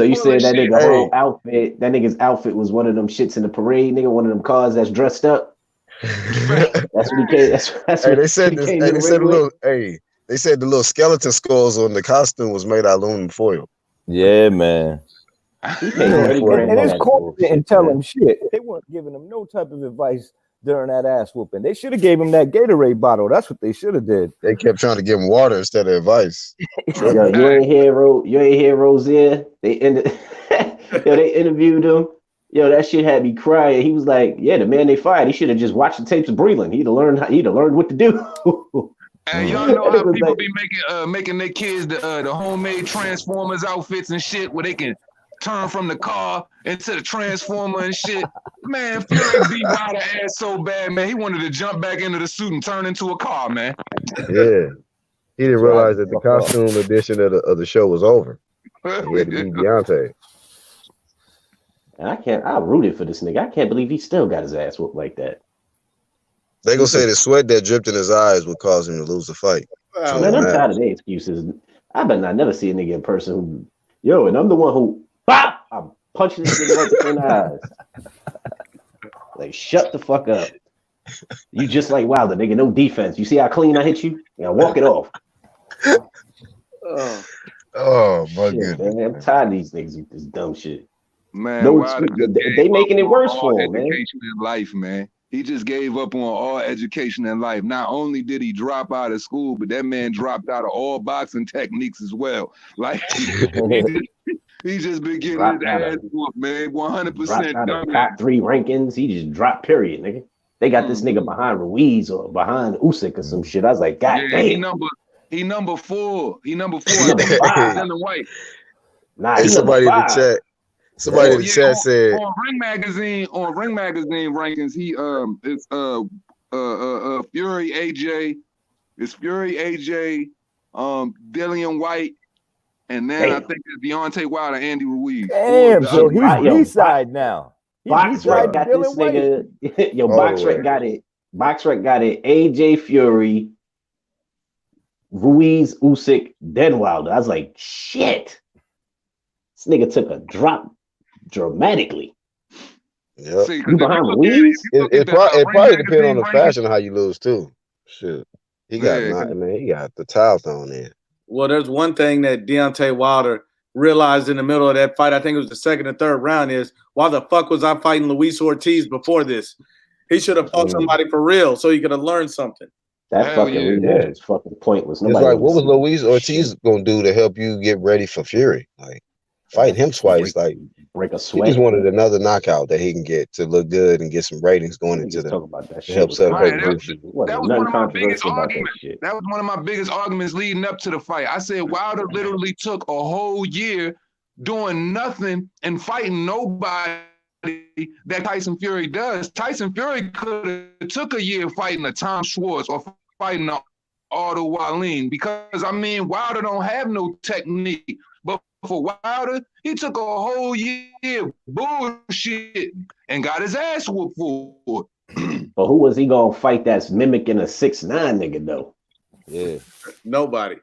you said that nigga whole outfit, that nigga's outfit was one of them shits in the parade, nigga, one of them cars that's dressed up. That's what he came. That's what they said the little skeleton skulls on the costume was made out of aluminum foil. Yeah, man. And his corp didn't tell him shit. They weren't giving him no type of advice during that ass whooping. They should have gave him that Gatorade bottle. That's what they should have did. They kept trying to give him water instead of advice. Yo, you ain't hear Rozier? They interviewed him. Yo, that shit had me crying. He was like, "Yeah, the man they fired. He should have just watched the tapes of Breland. He'd have learned what to do." And y'all know how people be making their kids the homemade Transformers outfits and shit where they can turn from the car into the Transformer and shit. Man, Fury beat Wilder ass so bad, man. He wanted to jump back into the suit and turn into a car, man. Yeah, he didn't realize that the costume edition of the show was over. He had to beat Deontay. I rooted for this nigga. I can't believe he still got his ass whooped like that. They gonna say the sweat that dripped in his eyes would cause him to lose the fight. Man, I'm tired of their excuses. I bet I never see a nigga in person who, and I'm the one who, I'm punching this nigga right between the eyes. Like, shut the fuck up. You just like Wilder, nigga, no defense. You see how clean I hit you? Yeah, walk it off. Oh my goodness. Man, I'm tired of these niggas with this dumb shit. Man, they making it worse for him, man. Education in life, man. He just gave up on all education in life. Not only did he drop out of school, but that man dropped out of all boxing techniques as well. Like he just been getting his ass whooped, man. 100%. Top 3 rankings. He just dropped. Period, nigga. They got this nigga behind Ruiz or behind Usyk or some shit. I was like, God damn. He number 4. He number 4. I think he's in the white. Nah, he's somebody in the chat. Somebody in the chat said on Ring Magazine rankings, he it's Fury AJ, Dillian White, and then I think it's Deontay Wilder, Andy Ruiz. Damn, so he's B-side now. BoxRec got this nigga. Yo, BoxRec got it. BoxRec got it. AJ Fury, Ruiz, Usyk, then Wilder. I was like, shit. This nigga took a drop dramatically. Yeah. You behind Ruiz? It probably depends on the fashion of how you lose too. Shit. He got he got the towel thrown in. Well, there's one thing that Deontay Wilder realized in the middle of that fight. I think it was the second or third round. Is why the fuck was I fighting Luis Ortiz before this? He should have fought somebody for real, so he could have learned something. That fucking rematch was fucking pointless. It's like, what was Luis Ortiz gonna do to help you get ready for Fury? Like, fighting him twice, like break a sweat. He just wanted another knockout that he can get to look good and get some ratings going into the. Talk about that shit. Help celebrate. That was one of my biggest arguments. That was one of my biggest arguments leading up to the fight. I said Wilder literally took a whole year doing nothing and fighting nobody that Tyson Fury does. Tyson Fury could have took a year fighting a Tom Schwartz or fighting a Otto Wallin because, I mean, Wilder don't have no technique. But for Wilder, he took a whole year bullshit and got his ass whooped for it. But who was he going to fight that's mimicking a 6'9" nigga, though? Yeah. Nobody.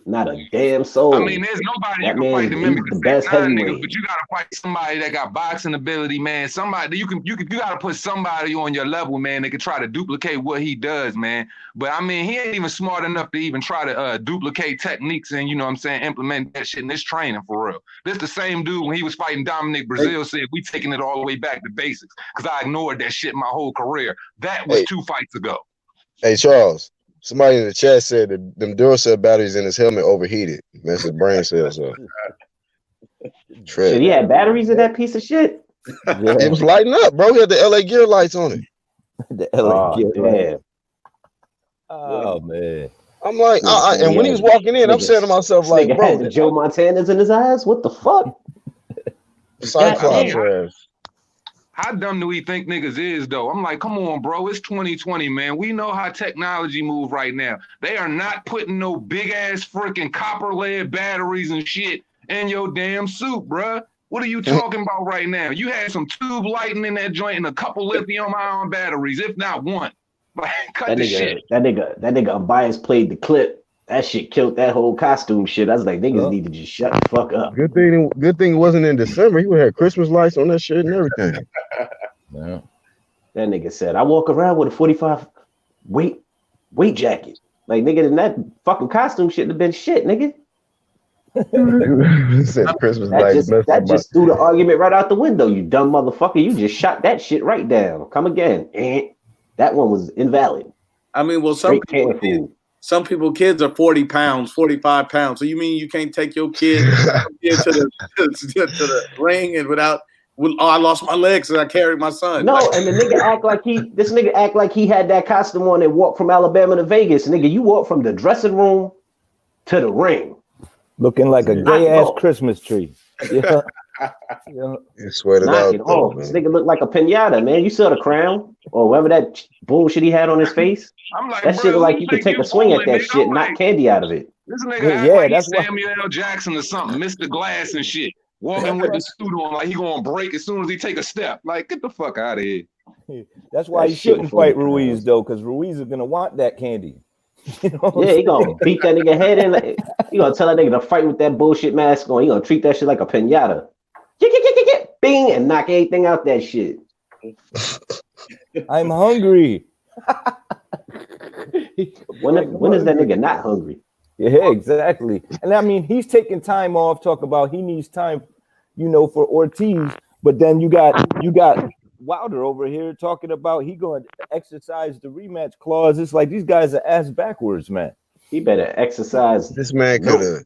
Not a damn soul. I mean, there's nobody you can fight to mimic the best nigga, but you gotta fight somebody that got boxing ability, man. Somebody you gotta put somebody on your level, man. That can try to duplicate what he does, man. But I mean, he ain't even smart enough to even try to duplicate techniques and, you know what I'm saying, implement that shit in this training for real. This the same dude when he was fighting Dominic Brazil said we taking it all the way back to basics because I ignored that shit my whole career. That was 2 fights ago. Hey Charles. Somebody in the chat said that them Duracell batteries in his helmet overheated. Messed his brain cells up. Shit, he had batteries in that piece of shit? Yeah. It was lighting up, bro. He had the LA Gear lights on it. The LA Gear lights. Oh, man. I'm like, and when he was walking in, I'm saying to myself, like, bro. Had the Joe Montana's in his eyes? What the fuck? Cyclops ass. How dumb do we think niggas is, though? I'm like, come on, bro. It's 2020, man. We know how technology move right now. They are not putting no big-ass freaking copper-lead batteries and shit in your damn suit, bruh. What are you talking about right now? You had some tube lighting in that joint and a couple lithium-ion batteries, if not one. Like, cut the shit. That nigga Unbiased played the clip. That shit killed that whole costume shit. I was like, niggas need to just shut the fuck up. Good thing it wasn't in December. He would have Christmas lights on that shit and everything. Yeah. That nigga said, I walk around with a 45 weight jacket. Like, nigga, then that fucking costume shouldn't have been shit, nigga. Said Christmas lights. That just threw the argument right out the window, you dumb motherfucker. You just shot that shit right down. Come again. That one was invalid. I mean, well, some people kids are 40 pounds, 45 pounds. So you mean you can't take your kid to the ring and without, I lost my legs and I carried my son. No, and the nigga act like he had that costume on and walked from Alabama to Vegas. Nigga, you walked from the dressing room to the ring. Looking like a gay-ass Christmas tree. Yeah. You sweat it out. This nigga looked like a pinata, man. You saw the crown or whatever that bullshit he had on his face. I'm like, that shit look like you could take a swing at that shit and knock candy out of it. This nigga act like Samuel L. Jackson or something, Mr. Glass and shit. Walking with the suit on like he gonna break as soon as he take a step. Like, get the fuck out of here. That's why you shouldn't fight Ruiz, though, because Ruiz is gonna want that candy. You know he gonna beat that nigga head in. Like, he gonna tell that nigga to fight with that bullshit mask on. He gonna treat that shit like a pinata. Bing, and knock anything out that shit. I'm hungry. When is that nigga not hungry? Yeah, exactly. And I mean, he's taking time off. Talk about he needs time, for Ortiz. But then you got Wilder over here talking about he going to exercise the rematch clause. It's like these guys are ass backwards, man. He better exercise. This man could have.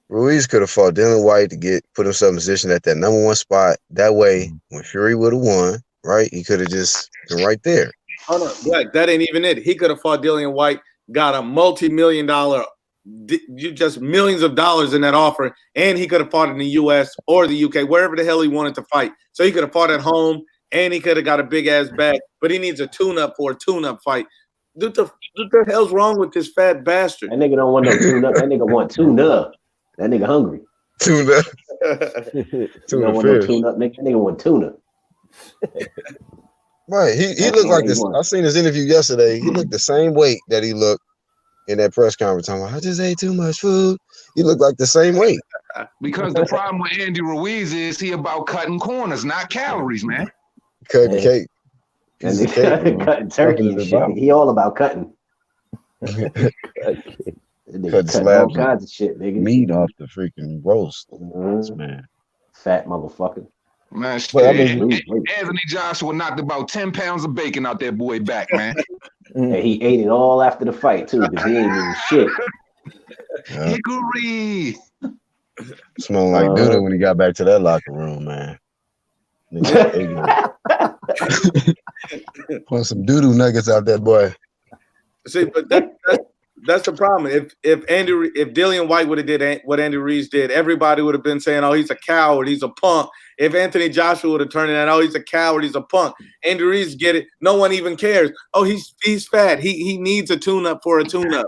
Ruiz could have fought Dylan White to put himself in position at that number one spot. That way, when Fury would have won, right, he could have just been right there. Oh no, like, that ain't even it. He could have fought Dillian White, got a multi-million-dollar, just millions of dollars in that offer, and he could have fought in the U.S. or the U.K., wherever the hell he wanted to fight. So he could have fought at home, and he could have got a big-ass bag, but he needs a tune-up for a tune-up fight. What the hell's wrong with this fat bastard? That nigga don't want no tune-up. That nigga want tuna. That nigga hungry. Tuna. Tuna want no tuna. That nigga want tuna. Right. He looked like this. I seen his interview yesterday. He looked the same weight that he looked in that press conference, talking about, I just ate too much food. You look like the same weight. Because the problem with Andy Ruiz is he about cutting corners, not calories, man. Cutting cake. And they cutting turkey and shit. He all about cutting. Cut slabs all kinds of shit, nigga. Meat off the freaking roast. Man. Fat motherfucker. Man, well, I mean, Anthony Joshua knocked about 10 pounds of bacon out that boy back, man. And he ate it all after the fight, too, because he ain't even shit. Hickory! Smelling like doo-doo when he got back to that locker room, man. Put some doo-doo nuggets out that boy. See, but that's the problem. If Dillian White would have did what Andy Ruiz did, everybody would have been saying, "Oh, he's a coward, he's a punk." If Anthony Joshua would have turned it out, "Oh, he's a coward, he's a punk." Andy Ruiz get it. No one even cares. Oh, he's fat. He needs a tune-up for a tune-up.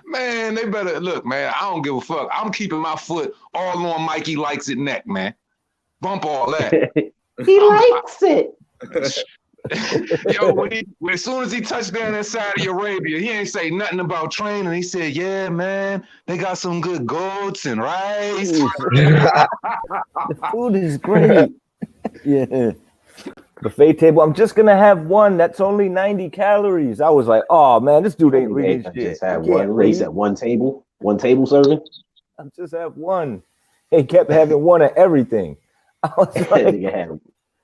Man, they better look, man. I don't give a fuck. I'm keeping my foot all on Mikey Likes It neck, man. Bump all that. He likes it. Yo, as soon as he touched down in Saudi Arabia, he ain't say nothing about training. He said, "Yeah, man, they got some good goats and rice. The food is great." Yeah. Buffet table. I'm just gonna have one. That's only 90 calories. I was like, "Oh man, this dude ain't reading shit." Just have one race at one table serving. I just have one. He kept having one of everything. I was like,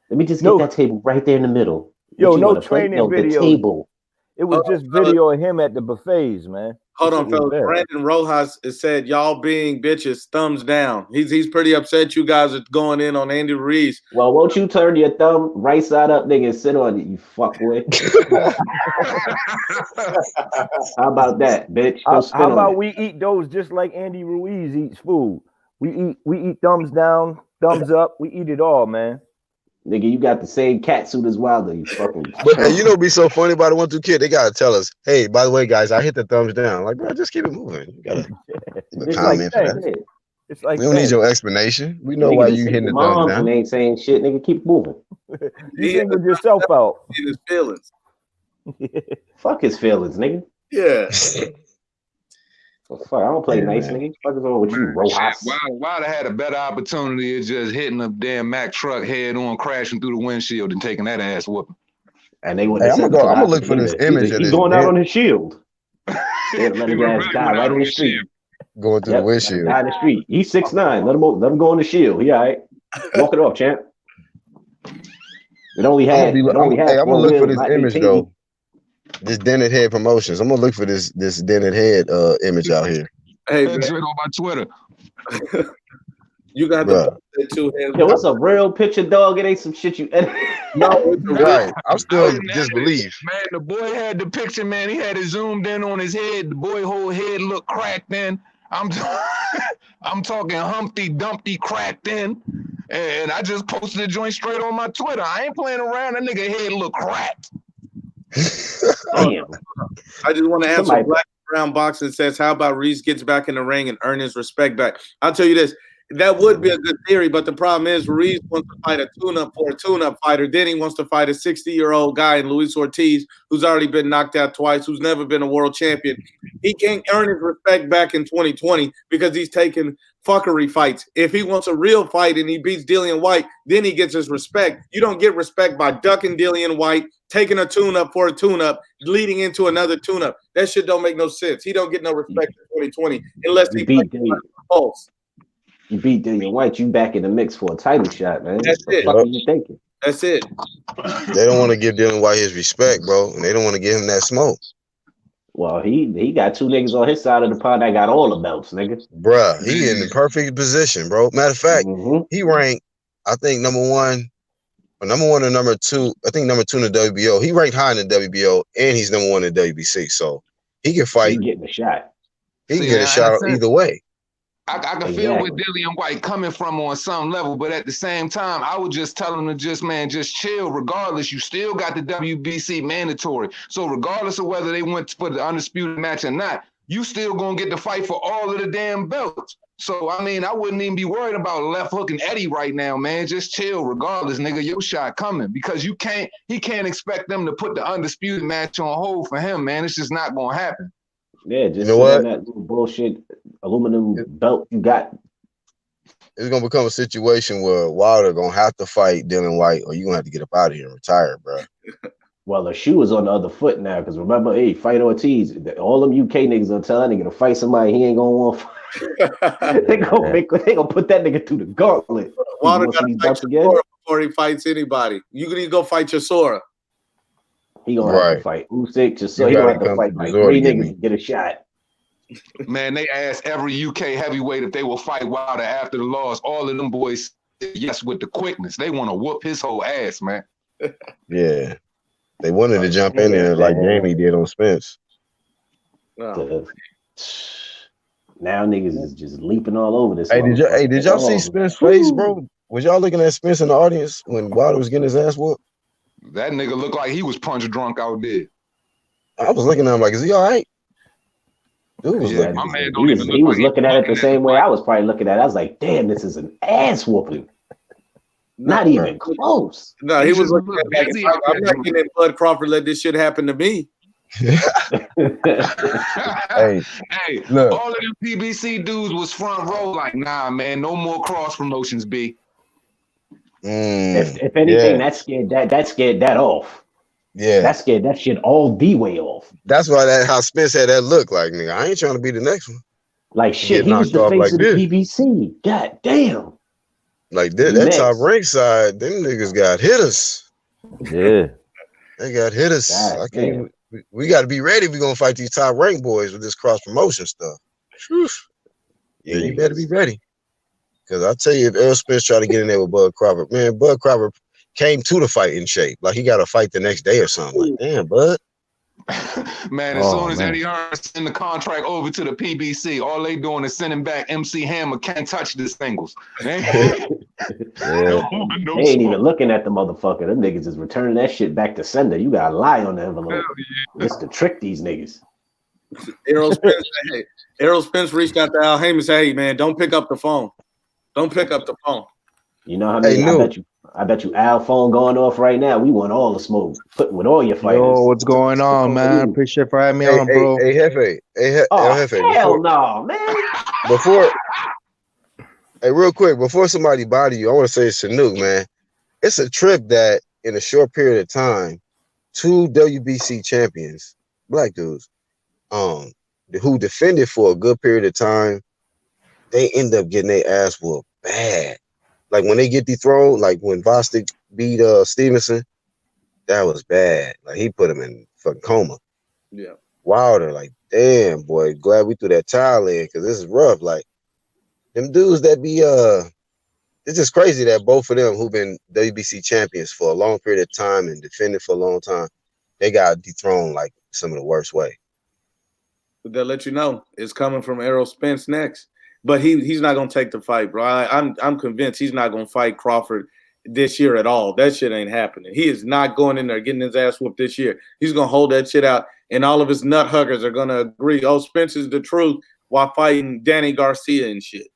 let me just get that table right there in the middle. Yo, no training video. The table. It was just video of him at the buffets, man. Hold on, fellas. Brandon Rojas said, "Y'all being bitches, thumbs down." He's pretty upset you guys are going in on Andy Ruiz. Well, won't you turn your thumb right side up, nigga, and sit on it, you fuckboy? How about that, bitch? How about we eat those just like Andy Ruiz eats food? We eat thumbs down, thumbs up. We eat it all, man. Nigga, you got the same cat suit as Wilder, you fucking. But hey, you know, be so funny about the 1-2 kid. They gotta tell us, "Hey, by the way, guys, I hit the thumbs down." Like, bro, just keep it moving. You gotta comment for that. It's like we don't need your explanation. We know why you hitting the thumbs down. And ain't saying shit, nigga. Keep moving. You singled yourself out. In his feelings. Fuck his feelings, nigga. Yeah. Fuck, I don't play nice, nigga. Fuck is wrong with you, Rojas? Wilder had a better opportunity of just hitting a damn Mack truck head on, crashing through the windshield, and taking that ass whooping. And they would. Hey, I'm gonna look for this image. He's going out on his shield. Let his ass die right on the street. Going through the windshield. Die in the street. He's 6'9". Let him go on the shield. He all right. Walk it off, champ. It only had. I'm gonna look for this image though. This dented head promotions. I'm gonna look for this dented head image out here. Hey, man. On my Twitter. You got the 2 hands. Yo, what's a real picture, dog? It ain't some shit you edit. No, right. I'm still disbelief. Man, the boy had the picture, man. He had it zoomed in on his head. The boy whole head looked cracked in. I'm talking Humpty Dumpty cracked in. And I just posted the joint straight on my Twitter. I ain't playing around. That nigga head look cracked. Damn. I just want to answer Black Brown Box that says, "How about Ruiz gets back in the ring and earn his respect back?" I'll tell you this. That would be a good theory, but the problem is Ruiz wants to fight a tune-up for a tune-up fighter. Then he wants to fight a 60-year-old guy in Luis Ortiz, who's already been knocked out twice, who's never been a world champion. He can't earn his respect back in 2020 because he's taking fuckery fights. If he wants a real fight and he beats Dillian White, then he gets his respect. You don't get respect by ducking Dillian White, taking a tune-up for a tune-up, leading into another tune-up. That shit don't make no sense. He don't get no respect in 2020 unless he beat Dillian. You beat Dillian White, you back in the mix for a title shot, man. That's it. What the fuck are you thinking? That's it. They don't want to give Dillian White his respect, bro, and they don't want to give him that smoke. Well, he got 2 niggas on his side of the pond that got all the belts, nigga. Bruh, he in the perfect position, bro. Matter of fact, he ranked, I think, number one or number 2. I think number 2 in the WBO. He ranked high in the WBO, and he's number 1 in the WBC. So he can fight. He getting a shot. He can get a shot either way. I can feel where Dillian White coming from on some level, but at the same time, I would just tell him to just chill. Regardless, you still got the WBC mandatory. So regardless of whether they went for the undisputed match or not, you still gonna get to fight for all of the damn belts. So I mean, I wouldn't even be worried about left hooking Eddie right now, man. Just chill, regardless, nigga. Your shot coming because he can't expect them to put the undisputed match on hold for him, man. It's just not gonna happen. Yeah, just that little bullshit aluminum belt you got. It's gonna become a situation where Wilder gonna have to fight Dylan White, or you gonna have to get up out of here and retire, bro. Well, the shoe is on the other foot now, because remember, hey, fight Ortiz. All them UK niggas gonna tell that nigga to fight somebody he ain't gonna want to fight. they gonna put that nigga through the gauntlet. Wilder gotta fight Chisora before he fights anybody. You can go fight Chisora. He gonna have to fight Usyk, Chisora. He gonna have to fight like 3 niggas to get a shot. Man, they asked every UK heavyweight if they will fight Wilder after the loss. All of them boys said yes with the quickness. They want to whoop his whole ass, man. Yeah. They wanted to jump in there like Jamie did on Spence. Oh. Now niggas is just leaping all over this. Hey, did y'all see Spence's face, bro? Was y'all looking at Spence in the audience when Wilder was getting his ass whooped? That nigga looked like he was punch drunk out there. I was looking at him like, is he all right? Dude was he was looking at it the same way I was probably looking at it. I was like, damn, this is an ass whooping. Not even close. No, he was looking at like, I'm not getting Bud Crawford let this shit happen to me. Hey, look. All of them PBC dudes was front row like, nah, man, no more cross promotions, B. If anything, that scared that off. Yeah. That scared that shit all the way off. That's why how Spence had that look like, nigga. I ain't trying to be the next one. Like shit, he was the face of the PBC. God damn. Like that top ringside, them niggas got hitters. Yeah. They got hitters. We got to be ready if we're going to fight these top rank boys with this cross promotion stuff. Whew. Yeah, you better be ready. Because I tell you, if Errol Spence try to get in there with Bud Crawford, man, Bud Crawford came to the fight in shape. Like he got to fight the next day or something. Like, damn, Bud. Man, as soon as Eddie Hearn send the contract over to the PBC, all they doing is sending back MC Hammer can't touch the singles. They ain't even looking at the motherfucker. Them niggas is returning that shit back to sender. You gotta lie on the envelope. Just to trick these niggas. Errol Spence reached out to Al Heyman and said, hey man, don't pick up the phone. Don't pick up the phone. You know how many I bet you Al phone going off right now. We want all the smoke. Putting with all your fighters. Yo, what's going on, man? Appreciate for having me on, bro. Hey, Jefe. Hell no, man. Real quick, before somebody body you, I want to say Sanook, man. It's a trip that in a short period of time, 2 WBC champions, black dudes, who defended for a good period of time, they end up getting their ass whooped bad. Like when they get dethroned, like when Bostic beat Stevenson, that was bad. Like he put him in fucking coma. Yeah. Wilder, like, damn, boy, glad we threw that towel in because this is rough. Like them dudes that be it's just crazy that both of them who've been WBC champions for a long period of time and defended for a long time, they got dethroned like some of the worst way. But they'll let you know it's coming from Errol Spence next. But he's not gonna take the fight, bro. I'm convinced he's not gonna fight Crawford this year at all. That shit ain't happening. He is not going in there getting his ass whooped this year. He's gonna hold that shit out, and all of his nut huggers are gonna agree. Oh, Spence is the truth while fighting Danny Garcia and shit.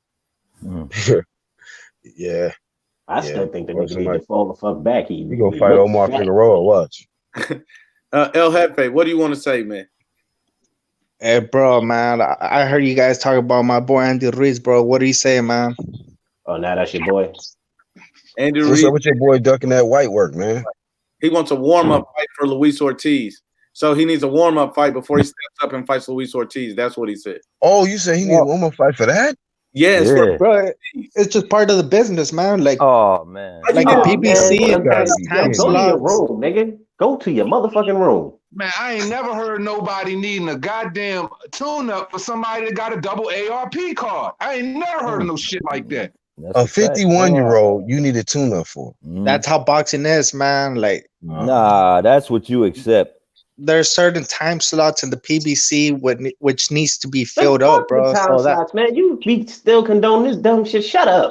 Yeah. I still think the nigga need to fall the fuck back. He gonna fight Omar Figueroa. Watch. El Jefe, what do you want to say, man? Hey, bro, man, I heard you guys talk about my boy Andy Ruiz, bro. What do you say, man? Oh, now that's your boy. Andy Ruiz. What's up with your boy ducking that white work, man? He wants a warm-up fight for Luis Ortiz. So he needs a warm-up fight before he steps up and fights Luis Ortiz. That's what he said. Oh, you say he needs a warm-up fight for that? Yes, bro. It's just part of the business, man. Like, oh man, like the PBC and time slots. Go to your room, nigga. Go to your motherfucking room. Man, I ain't never heard nobody needing a goddamn tune-up for somebody that got a double ARP card. I ain't never heard of no shit like that. A 51-year-old you need a tune-up for. That's how boxing is, man. Like, nah, that's what you accept. There's certain time slots in the PBC which needs to be filled up, bro. Time slots, man. You be still condone this dumb shit. Shut up.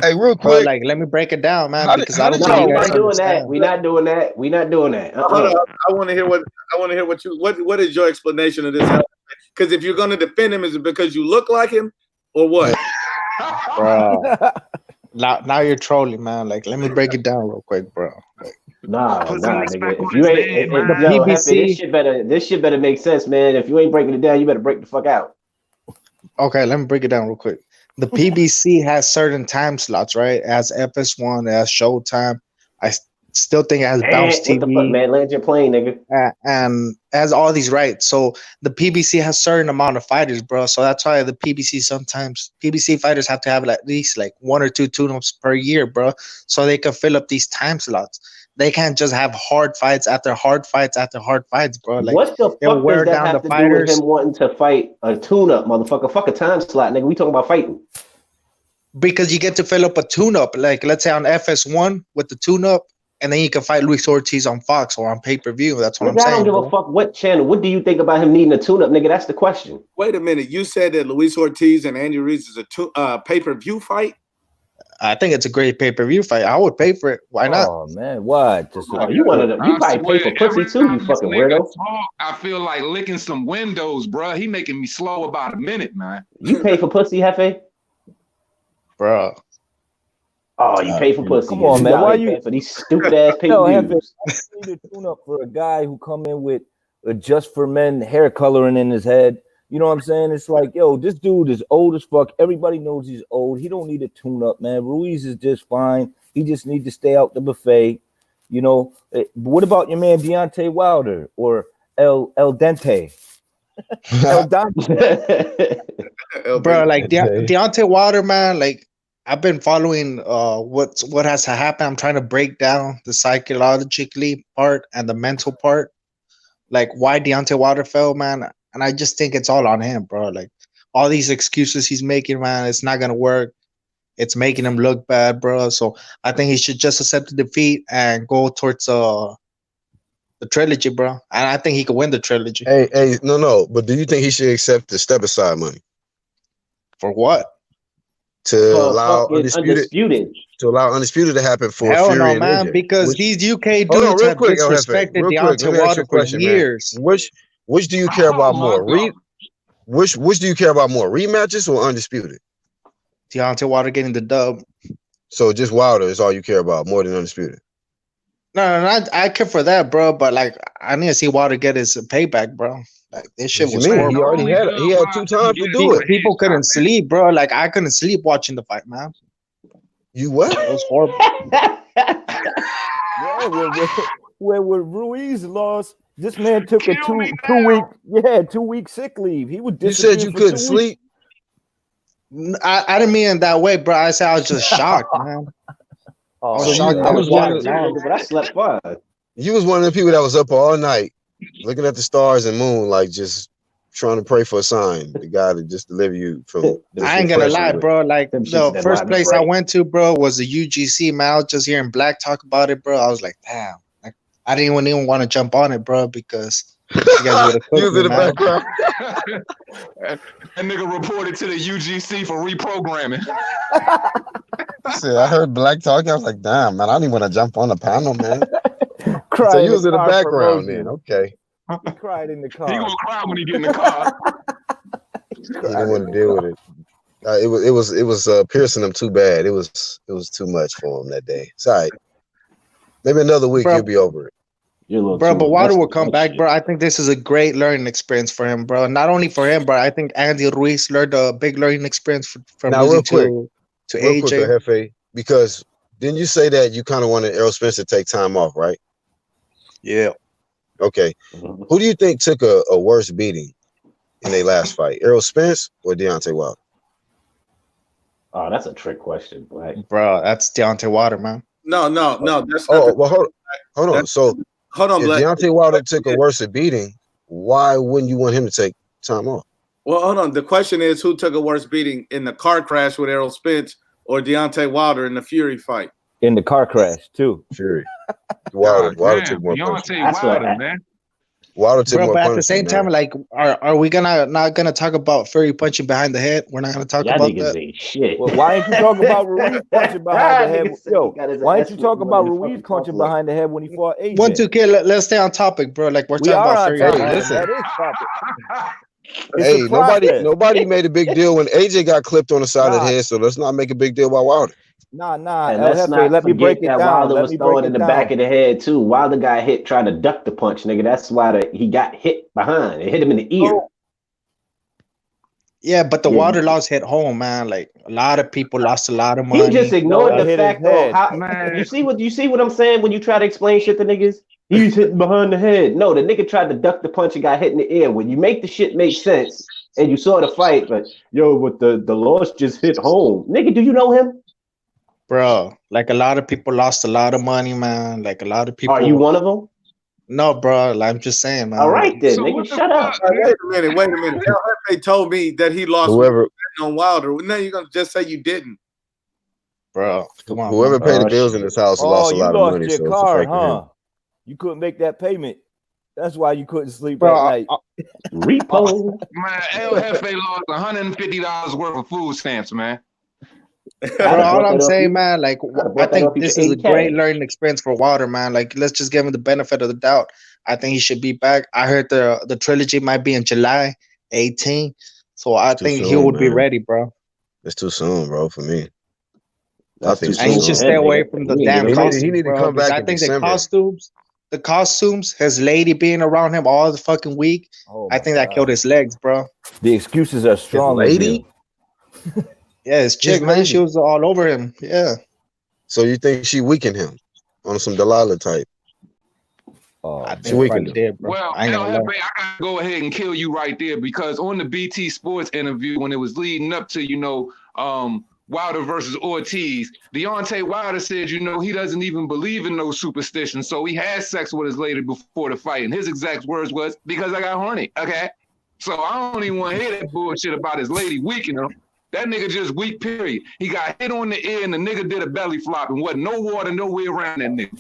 Hey, real quick, bro, like, let me break it down, man. Because I don't know. We're not doing that. We're not doing that. We're not doing that. I want to hear what you. What is your explanation of this? Because if you're going to defend him, is it because you look like him or what? Bro. Now you're trolling, man. Like, let me break it down real quick, bro. Like, nah, Put some respect nigga. If on you his ain't, name, yo, man. Hefe, this shit better make sense, man. If you ain't breaking it down, you better break the fuck out. okay, let me break it down real quick. The PBC has certain time slots, right? It has FS1, it has Showtime. I still think it has Bounce What the fuck, TV. man? Land your plane, nigga. And has all these rights. So the PBC has certain amount of fighters, bro. So that's why the PBC fighters have to have at least like 1 or 2 tune-ups per year, bro. So they can fill up these time slots. They can't just have hard fights after hard fights after hard fights, bro. Like, what the they'll fuck wear does that down have the to do with fighters. him wanting to fight a tune-up, motherfucker? Fuck a time slot, nigga. We talking about fighting. Because you get to fill up a tune-up, like let's say on FS1 with the tune-up, and then you can fight Luis Ortiz on Fox or on pay-per-view. That's what Nigga, I'm saying. I don't give a fuck what channel. What do you think about him needing a tune-up, nigga? That's the question. Wait a minute. You said that Luis Ortiz and Andy Ruiz is a pay-per-view fight? I think it's a great pay-per-view fight. I would pay for it. Why not? Oh man, what? You probably pay for pussy too, you fucking weirdo. I feel like licking some windows, bro. He making me slow about a minute, man. You pay for pussy, Hefe? Bro. Oh, you pay for pussy. Come on, man. Why you for these stupid ass pay-per-views? I need a tune-up for a guy who come in with a just for men hair coloring in his head. You know what I'm saying? It's like, yo, this dude is old as fuck. Everybody knows he's old. He don't need a tune-up, man. Ruiz is just fine. He just needs to stay out the buffet. You know, what about your man Deontay Wilder or El Dente? El Dente. Bro, like Deontay Wilder, man, like I've been following what has to happen. I'm trying to break down the psychologically part and the mental part. Like why Deontay Wilder fell, man. And I just think it's all on him, bro. Like all these excuses he's making, man, it's not gonna work. It's making him look bad, bro. So I think he should just accept the defeat and go towards the trilogy, bro. And I think he could win the trilogy. Hey, no. But do you think he should accept the step aside money? For what? To allow Undisputed to happen for Hell Fury no, and man, AJ. because these UK dudes have disrespected Deontay Wilder for years. Which do you care about more? Which do you care about more? Rematches or Undisputed? Deontay Wilder getting the dub. So just Wilder is all you care about, more than Undisputed. No, I care for that, bro. But like, I need to see Wilder get his payback, bro. Like this shit was horrible. He already had 2 times to do it. People couldn't sleep, bro. Like I couldn't sleep watching the fight, man. You what? It was horrible. Yeah, when Ruiz lost, this man took a 2 week sick leave. He would. You said you couldn't sleep. I didn't mean it that way, bro. I said I was just shocked, man. I was shocked, but I slept fine. You was one of the people that was up all night looking at the stars and moon, like just trying to pray for a sign. The guy to just deliver you from. I ain't gonna lie, bro. Like the first place I went to, bro, was the UGC. Man, I was just hearing Black talk about it, bro. I was like, damn. Like, I didn't even want to jump on it, bro, because you guys would have cooked me, man. That nigga reported to the UGC for reprogramming. I heard Black talking. I was like, damn, man, I didn't want to jump on the panel, man. So you was in the background then. Okay. He cried in the car. He gonna cry when he get in the car. He didn't want to deal with it. It was piercing him too bad. It was too much for him that day. It's all right. Maybe another week he'll be over it. Bro, but Wilder will come back, bro. I think this is a great learning experience for him, bro. Not only for him, but I think Andy Ruiz learned a big learning experience from losing to AJ. Hefe, because didn't you say that you kind of wanted Errol Spence to take time off, right? Yeah. Okay. Mm-hmm. Who do you think took a worse beating in their last fight, Errol Spence or Deontay Wilder? Oh, that's a trick question, bro. That's Deontay Wilder, man. No. That's hold on. So hold on, if Deontay Wilder took a worse beating, why wouldn't you want him to take time off? Well, hold on. The question is, who took a worse beating in the car crash with Errol Spence or Deontay Wilder in the Fury fight? In the car crash, too. Fury. Wilder took more punishment. Wilder, man. Wilder took more but punishment, at the same time, like, are we not gonna talk about Fury punching behind the head? We're not gonna talk about that. Shit. Well, why ain't you talking about Ruiz punching behind the head? Yo, why ain't you talking about Ruiz punching behind the head when he fought AJ? 1-2 kid. Let's stay on topic, bro. Like we're talking about Fury. That is topic. Hey, nobody made a big deal when AJ got clipped on the side of the head, so let's not make a big deal about Wilder. Nah. And let's not forget that Wilder was throwing in the back of the head too. Wilder got hit trying to duck the punch, nigga. That's why he got hit behind. It hit him in the ear. Yeah, but the Wilder loss hit home, man. Like a lot of people lost a lot of money. He just ignored the fact though. You see what I'm saying when you try to explain shit to niggas? He's hitting behind the head. No, the nigga tried to duck the punch and got hit in the ear. When you make the shit make sense and you saw the fight, but the loss just hit home. Nigga, do you know him? Bro, like a lot of people lost a lot of money, man. Like a lot of people. Are you one of them? No, bro. I'm just saying, man. All right, then, nigga, shut up. Wait a minute. They told me that he lost on Wilder. Now you're gonna just say you didn't, bro. Come on. Whoever paid the bills in this house lost a lot of money. Your car, huh? You couldn't make that payment. That's why you couldn't sleep at night. Repo. Man, El Jefe lost $150 worth of food stamps, man. Bro, all I'm saying, man, like I think this is a great learning experience for Wilder, man. Like, let's just give him the benefit of the doubt. I think he should be back. I heard the trilogy might be in July 18, so I think he would be ready, bro. It's too soon, bro, for me. I think he should stay away from the damn costumes. He need to come back. I think the costumes, his lady being around him all the fucking week. I think that killed his legs, bro. The excuses are strong. Lady. Yeah, his chick, man, she was all over him. Yeah. So you think she weakened him on some Delilah type? I think she weakened him. Well, I gotta go ahead and kill you right there because on the BT Sports interview when it was leading up to, Wilder versus Ortiz, Deontay Wilder said, he doesn't even believe in no superstition. So he had sex with his lady before the fight. And his exact words was, because I got horny. Okay. So I don't even want to hear that bullshit about his lady weakening him. That nigga just weak, period. He got hit on the ear and the nigga did a belly flop and wasn't no water nowhere around that nigga.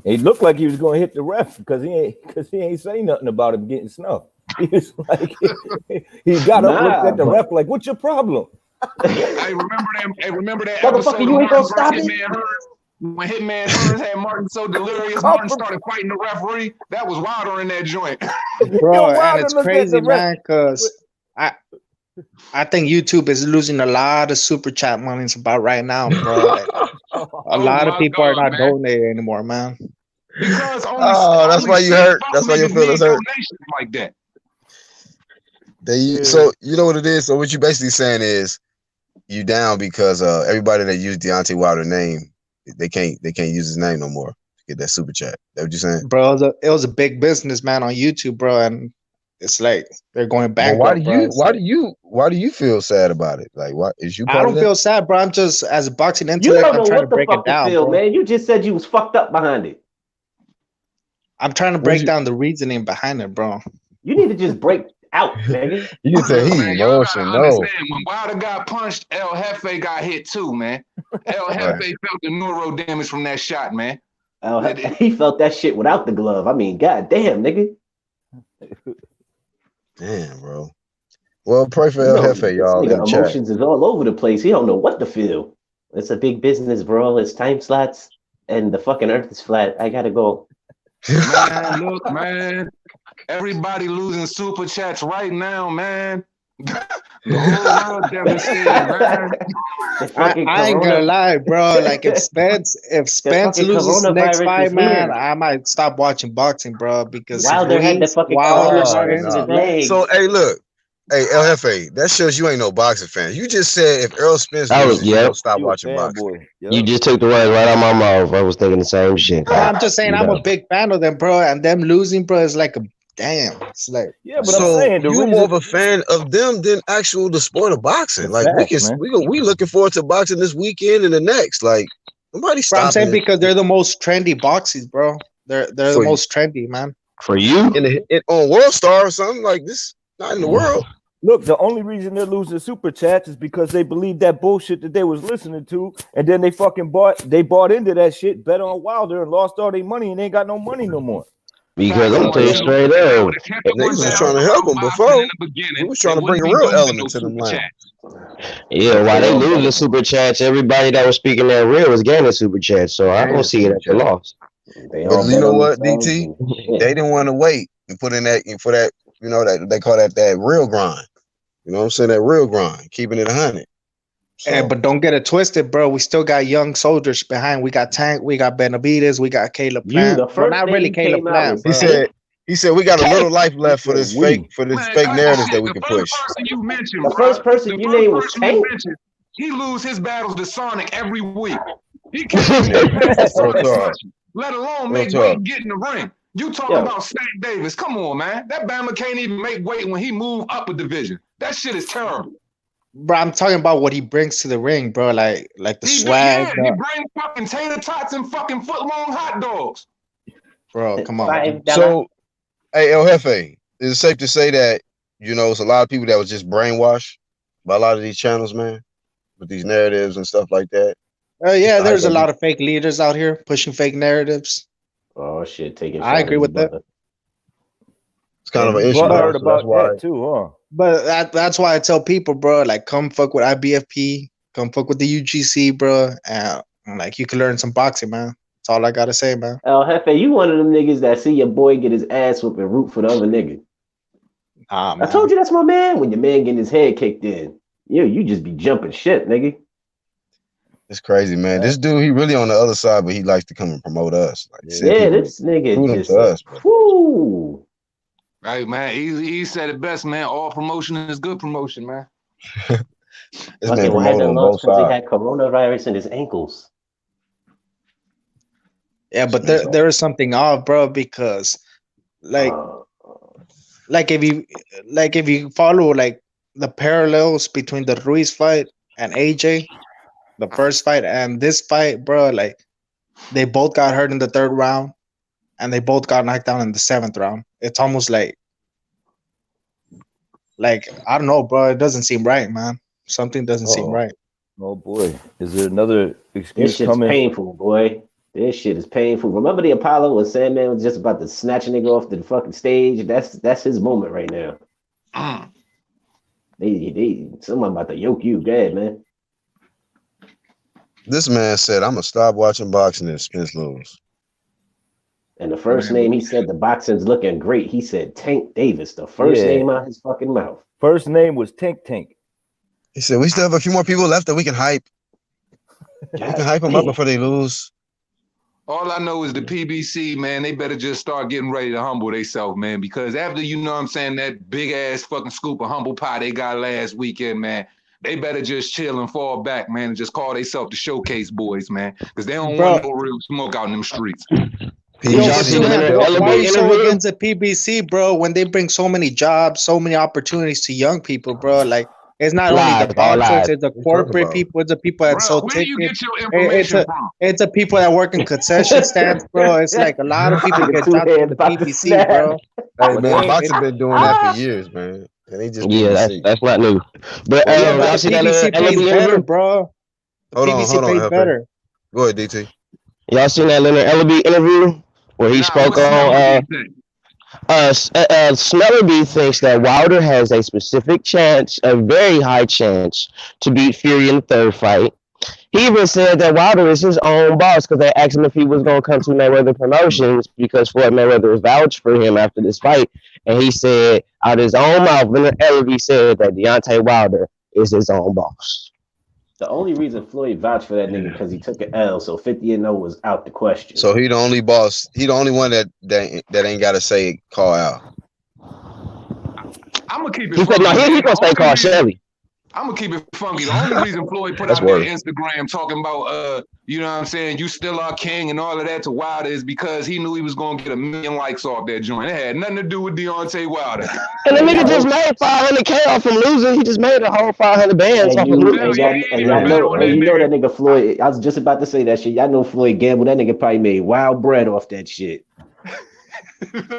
It looked like he was going to hit the ref because he ain't say nothing about him getting snuffed. He was like, he got up, looked at the ref like, what's your problem? I remember that episode you ain't gonna stop it? When Hitman Hearns had Martin so delirious, Martin started fighting the referee. That was Wilder in that joint. Bro, and it's crazy, man, because I think YouTube is losing a lot of super chat monies about right now, bro. Like, a lot of people are not donating anymore, man. Because that's why you hurt. That's why your feelings hurt. Like that. So you know what it is. So what you basically saying is you down because everybody that used Deontay Wilder's name, they can't use his name no more to get that super chat. That what you saying, bro? It was a big business, man, on YouTube, bro, and it's like they're going bankrupt. Why do you feel sad about it? Like, what is you? I don't feel sad, bro. I'm just as a boxing intellect. I'm trying to break it down, bro. Man, you just said you was fucked up behind it. I'm trying to break down the reasoning behind it, bro. You need to just break out, nigga. You say he emotional. No. When Wilder got punched, El Jefe got hit too, man. El Jefe felt the neuro damage from that shot, man. He felt that shit without the glove. I mean, goddamn, nigga. Damn, bro. Well, pray for El Jefe, y'all. Emotions is all over the place. He don't know what to feel. It's a big business, bro. It's time slots, and the fucking earth is flat. I gotta go. Man, look, man. Everybody losing super chats right now, man. The whole world devastated, man. I ain't gonna lie, bro. Like if Spence loses the next fight, man, I might stop watching boxing, bro. Because Wilder had the fucking So hey, look, hey El Jefe, that shows you ain't no boxing fan. You just said if Errol Spence loses, you don't stop watching boxing. You just took the words right out of my mouth. I was thinking the same shit. I'm just saying I'm a big fan of them, bro, and them losing, bro, is like a damn. It's like but I'm saying you're more of a fan of them than the sport of boxing. Like we looking forward to boxing this weekend and the next. Like nobody stopping. I'm saying because they're the most trendy boxes, bro. They're the most trendy, man. For you on World Star or something like this, not in the world. Look, the only reason they're losing super chats is because they believe that bullshit that they was listening to, and then they bought into that shit, bet on Wilder, and lost all their money, and they ain't got no money no more. Because I'm telling you straight up, niggas was trying to help them before. We was trying to bring a real element to them line. Yeah, while they losing super chats, everybody that was speaking that real was gaining super chats. So I don't see it as a loss. But you know what, DT? They didn't want to wait and put in that for that you know, that they call that real grind. You know what I'm saying? That real grind, keeping it 100. So, yeah, but don't get it twisted, bro. We still got young soldiers behind. We got Tank, we got Benavidez, we got Caleb Plant. The first not really Caleb Plant, bro. He said we got a little life left for this fake narrative that we can push. The first person you named was Tank. He lose his battles to Sonic every week. He can't let alone make weight get in the ring. You talk about Stank Davis. Come on, man. That Bama can't even make weight when he move up a division. That shit is terrible. Bro, I'm talking about what he brings to the ring, bro. Like the swag. Yeah, he brings fucking tater tots and fucking foot-long hot dogs. Bro, come on. So, hey, El Jefe, is it safe to say that, you know, it's a lot of people that was just brainwashed by a lot of these channels, man, with these narratives and stuff like that? Yeah, there's a lot of fake leaders out here pushing fake narratives. Oh shit, I agree with that. It's kind of an issue. I heard about that too, huh? But that's why I tell people, bro, like, come fuck with IBFP, come fuck with the UGC, bro, and like, you can learn some boxing, man. That's all I gotta say, man. El Jefe, you one of them niggas that see your boy get his ass whooped and root for the other nigga. Man. I told you that's my man. When your man getting his head kicked in, you just be jumping shit, nigga. It's crazy, man. This dude, he really on the other side, but he likes to come and promote us. Like, this nigga just us, whoo. Right, man. He said it best, man. All promotion is good promotion, man. This man promoted on both sides. He had coronavirus in his ankles. Yeah, but there is something off, bro, because like if you follow like the parallels between the Ruiz fight and AJ, the first fight and this fight, bro, like they both got hurt in the 3rd round and they both got knocked down in the 7th round. It's almost like I don't know, bro. It doesn't seem right, man. Something doesn't seem right. Oh boy, is there another excuse This shit's coming? painful, boy. This shit is painful. Remember the Apollo when Sandman was just about to snatch a nigga off the fucking stage? That's his moment right now. Someone about to yoke you, good man. This man said, "I'm gonna stop watching boxing if Spence lose." And the first name he said, the boxing's looking great. He said Tank Davis, the first name out his fucking mouth. First name was Tank. He said, "We still have a few more people left that we can hype. We can hype them up before they lose." All I know is the PBC, man, they better just start getting ready to humble themselves, man, because after, you know what I'm saying, that big-ass fucking scoop of humble pie they got last weekend, man, they better just chill and fall back, man, and just call themselves the Showcase Boys, man, because they don't want no real smoke out in them streets. Why are you so against the PBC, bro, when they bring so many jobs, so many opportunities to young people, bro? Like, it's not only the boxers, it's the corporate people, it's the people that sell tickets. It's the people that work in concession stands, bro. It's like a lot of people get jobs from the PBC, bro. Hey, man, boxing been doing that for years, man. And they just that's not new. But the PBC pays better, bro. The PBC pays better. Go ahead, DT. Y'all seen that Leonard Ellaby interview where he spoke on Smellerby thinks that Wilder has a specific chance, a very high chance, to beat Fury in the 3rd fight. He even said that Wilder is his own boss because they asked him if he was going to come to Mayweather Promotions because Floyd Mayweather was vouched for him after this fight. And he said, out of his own mouth, Leonard Ellaby said that Deontay Wilder is his own boss. The only reason Floyd vouched for that nigga because he took an L, so 50-0 was out the question. So he the only boss. He the only one that ain't got to say call out. I'm gonna keep it. He said no. He gonna say call Shelly. I'm gonna keep it funky. The only reason Floyd put out their Instagram talking about you know what I'm saying, you still our king and all of that to Wilder is because he knew he was gonna get 1 million likes off that joint. It had nothing to do with Deontay Wilder. And the nigga just made $500K off from losing. He just made a whole 500 bands off from losing. And y'all know that nigga Floyd. I was just about to say that shit. Y'all know Floyd gambled. That nigga probably made wild bread off that shit.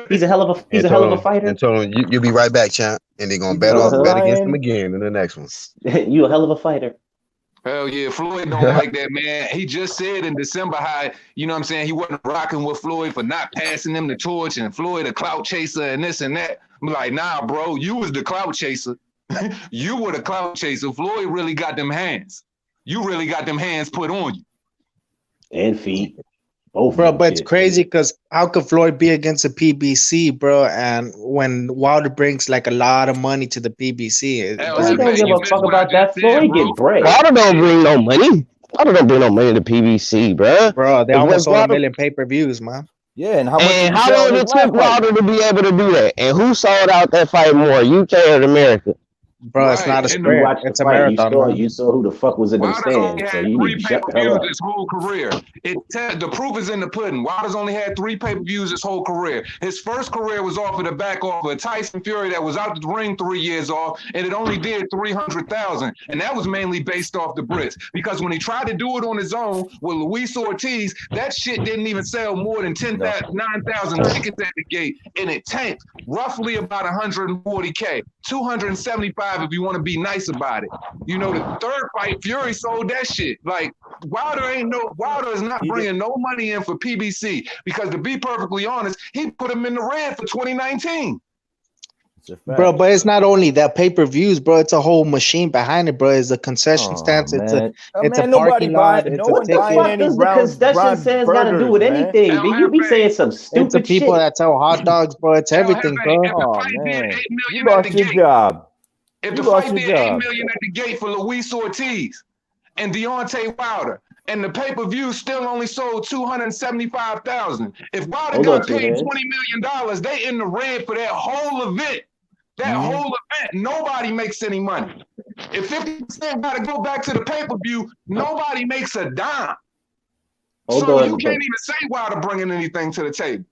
He's a hell of a fighter. And told him you'll be right back, champ. And they're gonna bet against him again in the next one. You a hell of a fighter. Hell yeah, Floyd don't like that, man. He just said in December how, you know what I'm saying, he wasn't rocking with Floyd for not passing him the torch and Floyd a clout chaser and this and that. I'm like, nah, bro, you was the clout chaser. You were the clout chaser. Floyd really got them hands. You really got them hands put on you. And feet. Bro, but it's crazy because how could Floyd be against the PBC, bro? And when Wilder brings like a lot of money to the PBC, I don't give a fuck about that. Floyd get bread. Wilder don't bring no money. Wilder don't bring no money to PBC, bro. Bro, they almost sold 1 million pay-per-views, man. Yeah, and how long it took Wilder to be able to do that? And who sold out that fight more, UK or America? Bro, it's not a sprint. It's a marathon. You saw who the fuck was in them stands. So you need to shut the hell up. His whole career. The proof is in the pudding. Wilder's only had 3 pay-per-views his whole career. His first career was off of the back off of Tyson Fury that was out the ring 3 years off, and it only did 300,000. And that was mainly based off the Brits. Because when he tried to do it on his own with Luis Ortiz, that shit didn't even sell more than 9,000 tickets at the gate, and it tanked roughly about 140K, 275 if you want to be nice about it. You know, the third fight, Fury sold that shit. Like, Wilder is not bringing no money in for PBC because, to be perfectly honest, he put him in the red for 2019. Bro, but it's not only that pay-per-views, bro. It's a whole machine behind it, bro. It's a concession stands. It's a parking lot. It's a ticket. What does the concession stands got to do with anything? You be saying some stupid It's the people that sell hot dogs, bro. It's everything, bro. Oh, man. You lost your job. If the fight did $8 million at the gate for Luis Ortiz and Deontay Wilder, and the pay-per-view still only sold 275,000. If Wilder got paid $20 million, they in the red for that whole event. That whole event, nobody makes any money. If 50% got to go back to the pay-per-view, nobody makes a dime. You can't even say Wilder bringing anything to the table.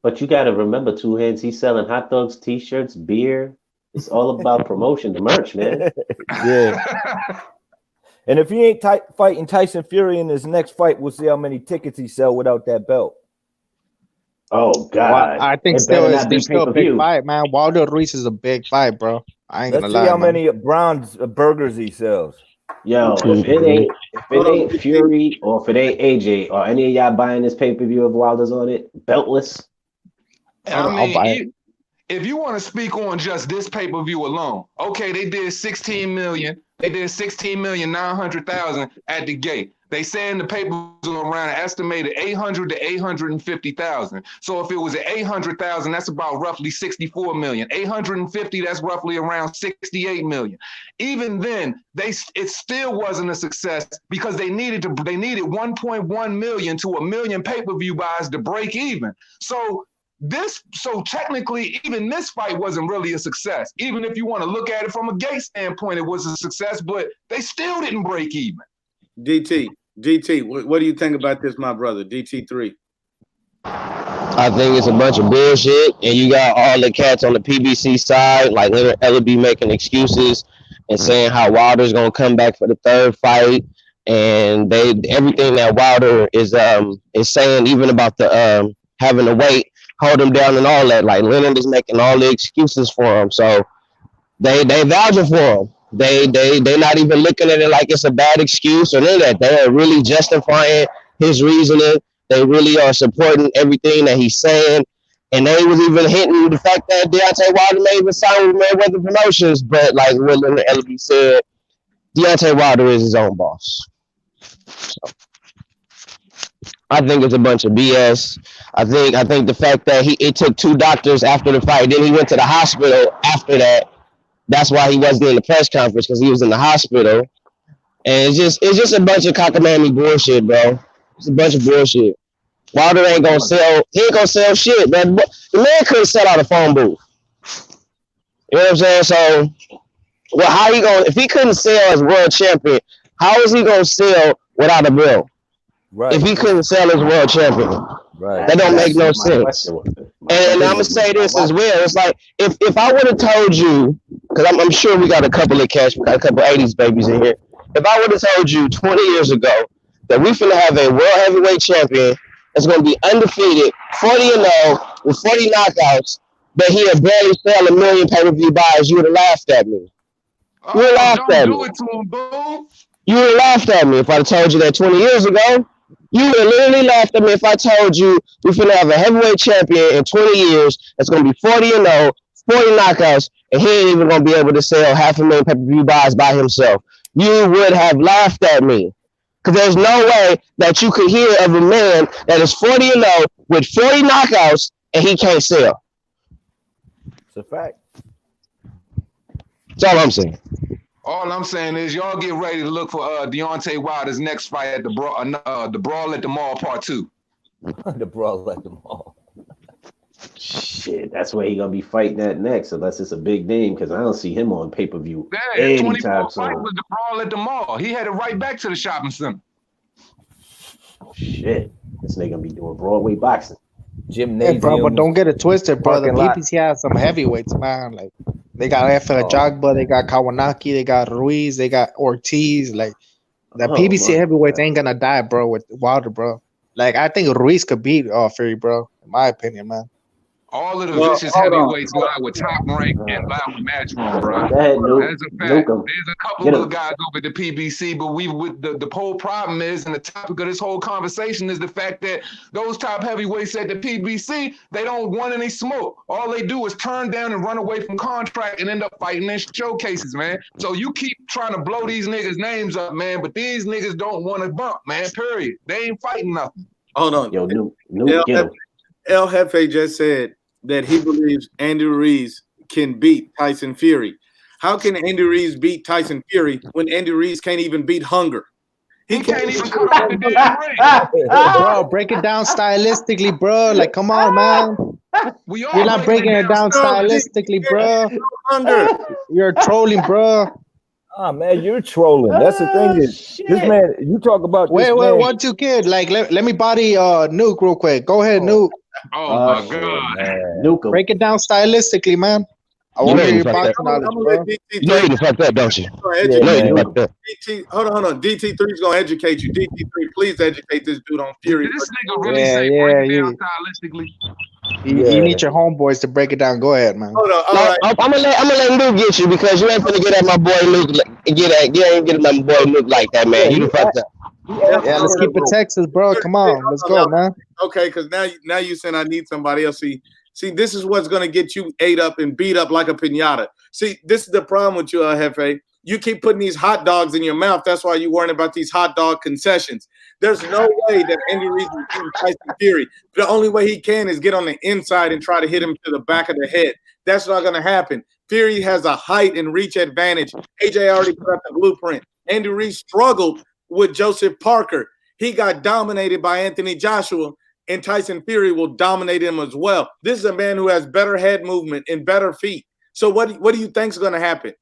But you got to remember, Two Hands, he's selling hot dogs, T-shirts, beer. It's all about promotion, the merch, man. Yeah. And if he ain't fighting Tyson Fury in his next fight, we'll see how many tickets he sell without that belt. Oh God! Well, I think it's still a big fight, man. Wilder Ruiz is a big fight, bro. I ain't gonna lie. Let's see how many Brown's burgers he sells. Yo, if it ain't Fury or if it ain't AJ or any of y'all buying this pay-per-view of Wilder's on it, beltless. I'll buy it. If you want to speak on just this pay-per-view alone, okay, they did 16 million. They did 16,900,000 at the gate. They saying the pay-per-views around an estimated 800 to 850,000. So if it was at 800,000, that's about roughly 64 million. 850, that's roughly around 68 million. Even then, it still wasn't a success because they needed 1.1 million to 1 million pay-per-view buys to break even. So technically, even this fight wasn't really a success. Even if you want to look at it from a gate standpoint, it was a success, but they still didn't break even. DT, what do you think about this, my brother? DT3. I think it's a bunch of bullshit, and you got all the cats on the PBC side, like Leonard Ellaby making excuses and saying how Wilder's gonna come back for the third fight, and everything that Wilder is saying, even about the having to wait, hold him down and all that. Like Leonard is making all the excuses for him, so they vouching for him. They not even looking at it like it's a bad excuse or none of that. They are really justifying his reasoning. They really are supporting everything that he's saying. And they was even hinting the fact that Deontay Wilder may even sign with Mayweather Promotions. But like what Leonard Ellaby said, Deontay Wilder is his own boss. So, I think it's a bunch of BS. I think the fact that it took 2 doctors after the fight, then he went to the hospital after that. That's why he wasn't in the press conference, because he was in the hospital. And it's just a bunch of cockamamie bullshit, bro. It's a bunch of bullshit. Wilder ain't gonna sell. He ain't gonna sell shit, man. The man couldn't sell out a phone booth. You know what I'm saying? So, well, how he gonna? If he couldn't sell as world champion, how is he gonna sell without a bill? Right. If he couldn't sell as world champion, right, that don't make no sense. And I'm gonna say this as well. It's like if I would have told you, because I'm sure we got a couple of cats, we got a couple of 80s babies in here. If I would have told you 20 years ago that we finna have a world heavyweight champion that's gonna be undefeated, 40-0 with 40 knockouts, but he had barely sell 1 million pay-per-view buys, you would have laughed at me. You would have laughed at me. You would have laughed at me if I told you that 20 years ago. You would have literally laughed at me if I told you we finna have a heavyweight champion in 20 years that's gonna be 40-0, 40 knockouts, and he ain't even gonna be able to sell 500,000 pay-per-view buys by himself. You would have laughed at me. Because there's no way that you could hear of a man that is 40-0 with 40 knockouts and he can't sell. It's a fact. That's all I'm saying. All I'm saying is y'all get ready to look for Deontay Wilder's next fight at the Brawl at the Mall Part 2. The Brawl at the Mall. Shit, that's where he gonna be fighting at next, unless it's a big name, because I don't see him on pay-per-view anytime soon. Fight was the Brawl at the Mall. He had it right back to the shopping center. Shit, this nigga gonna be doing Broadway boxing. Gymnasium. Hey, bro, but don't get it twisted, bro. The Parking PBC has some heavyweights, man. Like they got Efe Ajagba, they got Kawanaki, they got Ruiz, they got Ortiz. Like the PBC heavyweights ain't gonna die, bro, with Wilder, bro. Like I think Ruiz could beat Fury, bro. In my opinion, man. All of the vicious heavyweights lie with Top Rank and lie with Matchroom, bro. That's a fact. There's a couple of guys over at the PBC, but the whole problem is, and the topic of this whole conversation is the fact that those top heavyweights at the PBC, they don't want any smoke. All they do is turn down and run away from contract and end up fighting in showcases, man. So you keep trying to blow these niggas' names up, man, but these niggas don't want to bump, man, period. They ain't fighting nothing. Hold on. Yo, Nuke, El Jefe just said that he believes Andy Ruiz can beat Tyson Fury. How can Andy Ruiz beat Tyson Fury when Andy Ruiz can't even beat hunger? He can't even come out the damn ring. Bro, break it down stylistically, bro. Like, come on, man. You're not breaking it down stylistically, bro. You're trolling, bro. Ah, man, you're trolling. That's the thing is, this man, you talk about wait, 1, 2, kid. Like, let me body Nuke real quick. Go ahead, Nuke. Oh, my God. Nuke. Break it down stylistically, man. I want to hear your boxing knowledge, bro. You know you fucked up, don't you? Hold on. DT3 is going to educate you. DT3, please educate this dude on Fury. Did this nigga really say break it down stylistically? You need your homeboys to break it down. Go ahead, man. Hold on. All right. I'm gonna let Luke get you because you ain't gonna get at my boy Luke. You ain't get at my boy Luke like that, man. You fucked up. Yeah, let's keep it Texas, bro. Come on, let's go, man. Okay, because now you saying I need somebody else. See, this is what's gonna get you ate up and beat up like a piñata. See, this is the problem with you, Jefe. You keep putting these hot dogs in your mouth. That's why you're worrying about these hot dog concessions. There's no way that Andy Ruiz will beat Tyson Fury. The only way he can is get on the inside and try to hit him to the back of the head. That's not going to happen. Fury has a height and reach advantage. AJ already put up the blueprint. Andy Ruiz struggled with Joseph Parker. He got dominated by Anthony Joshua, and Tyson Fury will dominate him as well. This is a man who has better head movement and better feet. So what do you think is going to happen?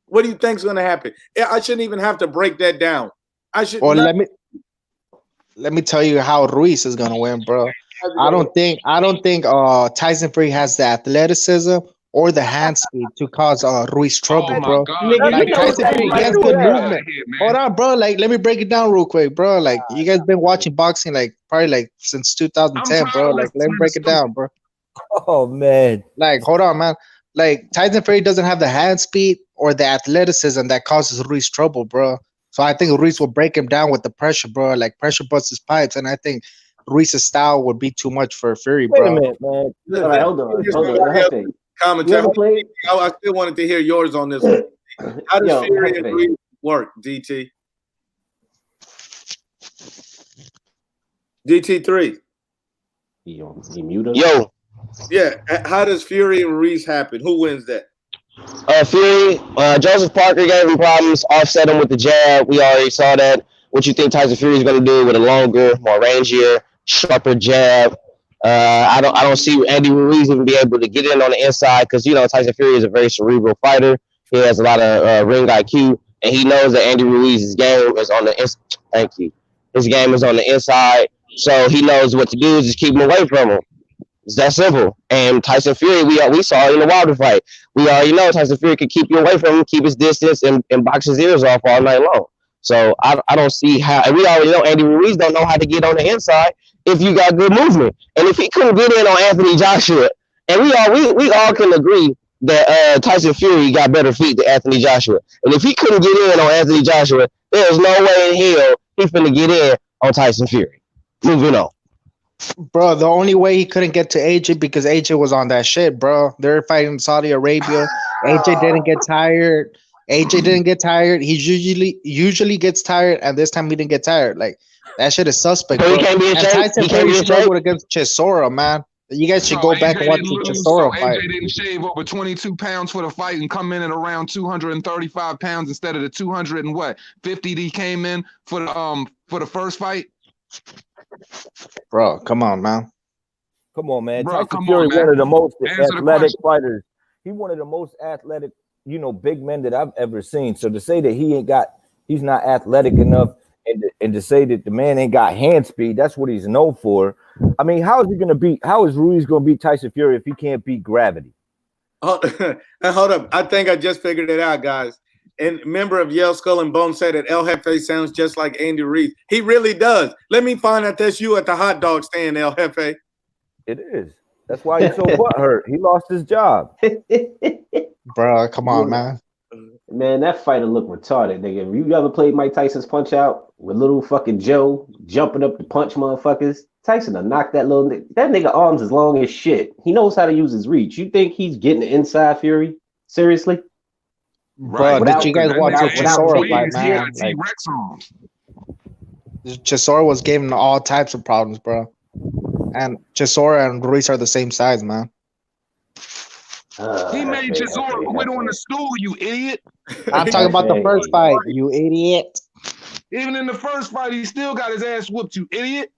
What do you think is going to happen? I shouldn't even have to break that down. Well, let me tell you how Ruiz is going to win, bro. I don't think Tyson Fury has the athleticism or the hand speed to cause Ruiz trouble, bro. Like Tyson Fury has good movement. Hold on, bro. Like, let me break it down real quick, bro. Like, you guys been watching boxing like probably like since 2010, bro. Like, let me break it down, bro. Oh man. Like, hold on, man. Like, Tyson Fury doesn't have the hand speed or the athleticism that causes Ruiz trouble, bro. So I think Ruiz will break him down with the pressure, bro. Like, pressure busts his pipes, and I think Ruiz's style would be too much for Fury, bro. Wait a minute, man. All right, hold on. Commentary. I still wanted to hear yours on this one. How does Fury and Ruiz work, DT? DT3. He muted. Yo. Yeah. How does Fury and Ruiz happen? Who wins that? Fury, Joseph Parker gave him problems, offset him with the jab. We already saw that. What you think Tyson Fury is going to do with a longer, more rangier, sharper jab? I don't see Andy Ruiz even be able to get in on the inside because, you know, Tyson Fury is a very cerebral fighter. He has a lot of ring IQ, and he knows that Andy Ruiz's game is on the inside. Thank you. His game is on the inside, so he knows what to do is just keep him away from him. It's that simple. And Tyson Fury, we saw in the Wilder fight. We already know Tyson Fury can keep you away from him, keep his distance, and box his ears off all night long. So I don't see how. And we already know Andy Ruiz don't know how to get on the inside if you got good movement. And if he couldn't get in on Anthony Joshua, and we all can agree that Tyson Fury got better feet than Anthony Joshua. And if he couldn't get in on Anthony Joshua, there's no way in hell he's finna get in on Tyson Fury. Moving on. Bro, the only way he couldn't get to AJ because AJ was on that shit, bro. They're fighting in Saudi Arabia. AJ didn't get tired. AJ didn't get tired. He usually gets tired, and this time he didn't get tired. Like that shit is suspect. So he Bro. can't be in And shape. Tyson He can't Fury be in shape. struggled against Chisora, man. You guys should go back and watch the Chisora fight. AJ didn't shave over 22 pounds for the fight and come in at around 235 pounds instead of the 200 and what 50 he came in for the first fight. Bro, come on, man. Come on, man. Bro, Tyson Fury, man. one of the most Answer the athletic question. fighters. He's one of the most athletic, big men that I've ever seen. So to say that he's not athletic enough, and to say that the man ain't got hand speed, that's what he's known for. I mean, how is Ruiz gonna beat Tyson Fury if he can't beat gravity? Hold up. I think I just figured it out, guys. And member of Yale Skull and Bone said that El Jefe sounds just like Andy Ruiz. He really does. Let me find out that's you at the hot dog stand, El Jefe. It is. That's why he's so butthurt. He lost his job. Bro, come on, man. Man, that fighter looked retarded, nigga. Have you ever played Mike Tyson's Punch Out with little fucking Joe jumping up to punch motherfuckers? Tyson will knock that little nigga. That nigga arms as long as shit. He knows how to use his reach. You think he's getting the inside Fury? Seriously? Bro, did you guys watch the Chisora fight, man? T-Rex arms. Chisora was giving all types of problems, bro. And Chisora and Ruiz are the same size, man. He made Chisora quit on the stool, you idiot. I'm talking about the first fight, you idiot. Even in the first fight, he still got his ass whooped, you idiot.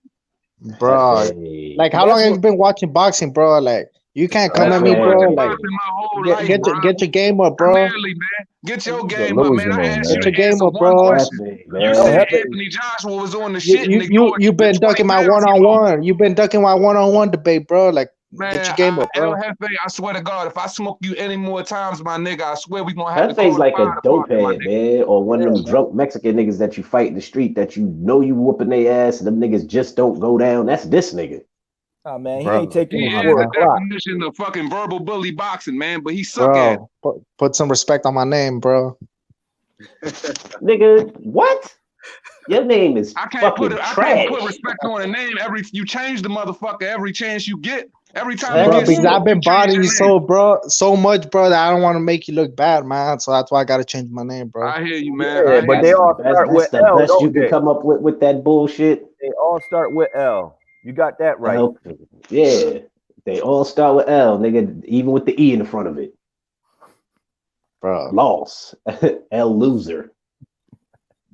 Bro, like how long have you been watching boxing, bro? Like you can't come at me, bro. Like get your game up, bro. Clearly, man. Get your game up, man. I asked you Get your to game answer up, one bro. question. You said Anthony Joshua was on the shit. You've been ducking my one-on-one. You've been ducking my one-on-one debate, bro. Like get your game up, bro. I swear to God, if I smoke you any more times, my nigga, I swear we gonna have to Hefe's call like the a dope head, man, or one of them drunk Mexican niggas that you fight in the street that you know you whooping their ass and them niggas just don't go down. That's this nigga. Oh man, he ain't taking He is the definition of fucking verbal bully boxing, man, but he suck at it. Put some respect on my name, bro. Nigga, what? Your name is I can't fucking put trash. I can't put respect on a name. You change the motherfucker every chance you get. Every time Bro, you get because I've been bodying you so much, bro, that I don't want to make you look bad, man. So that's why I gotta change my name, bro. I hear you, man. Yeah, but they all start with L. That's the best you can come up with that bullshit. They all start with L. You got that right. Yeah, they all start with L, nigga, even with the E in the front of it. Bro. Loss. L loser.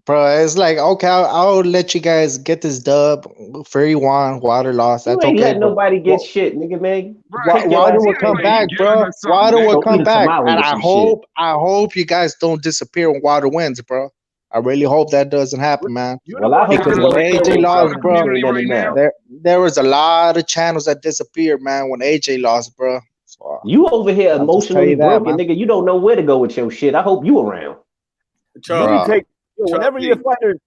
Bro, it's like, okay, I'll let you guys get this dub. Fury won, Water lost. That's you ain't okay. let nobody get shit, nigga, man. Water will come back, bro. Water will come back. And I hope you guys don't disappear when Water wins, bro. I really hope that doesn't happen, man. Well, I hope because when AJ lost, bro, there was a lot of channels that disappeared, man, when AJ lost, bro. So, you over here emotionally broken, nigga. You don't know where to go with your shit. I hope you around. Whenever your fighters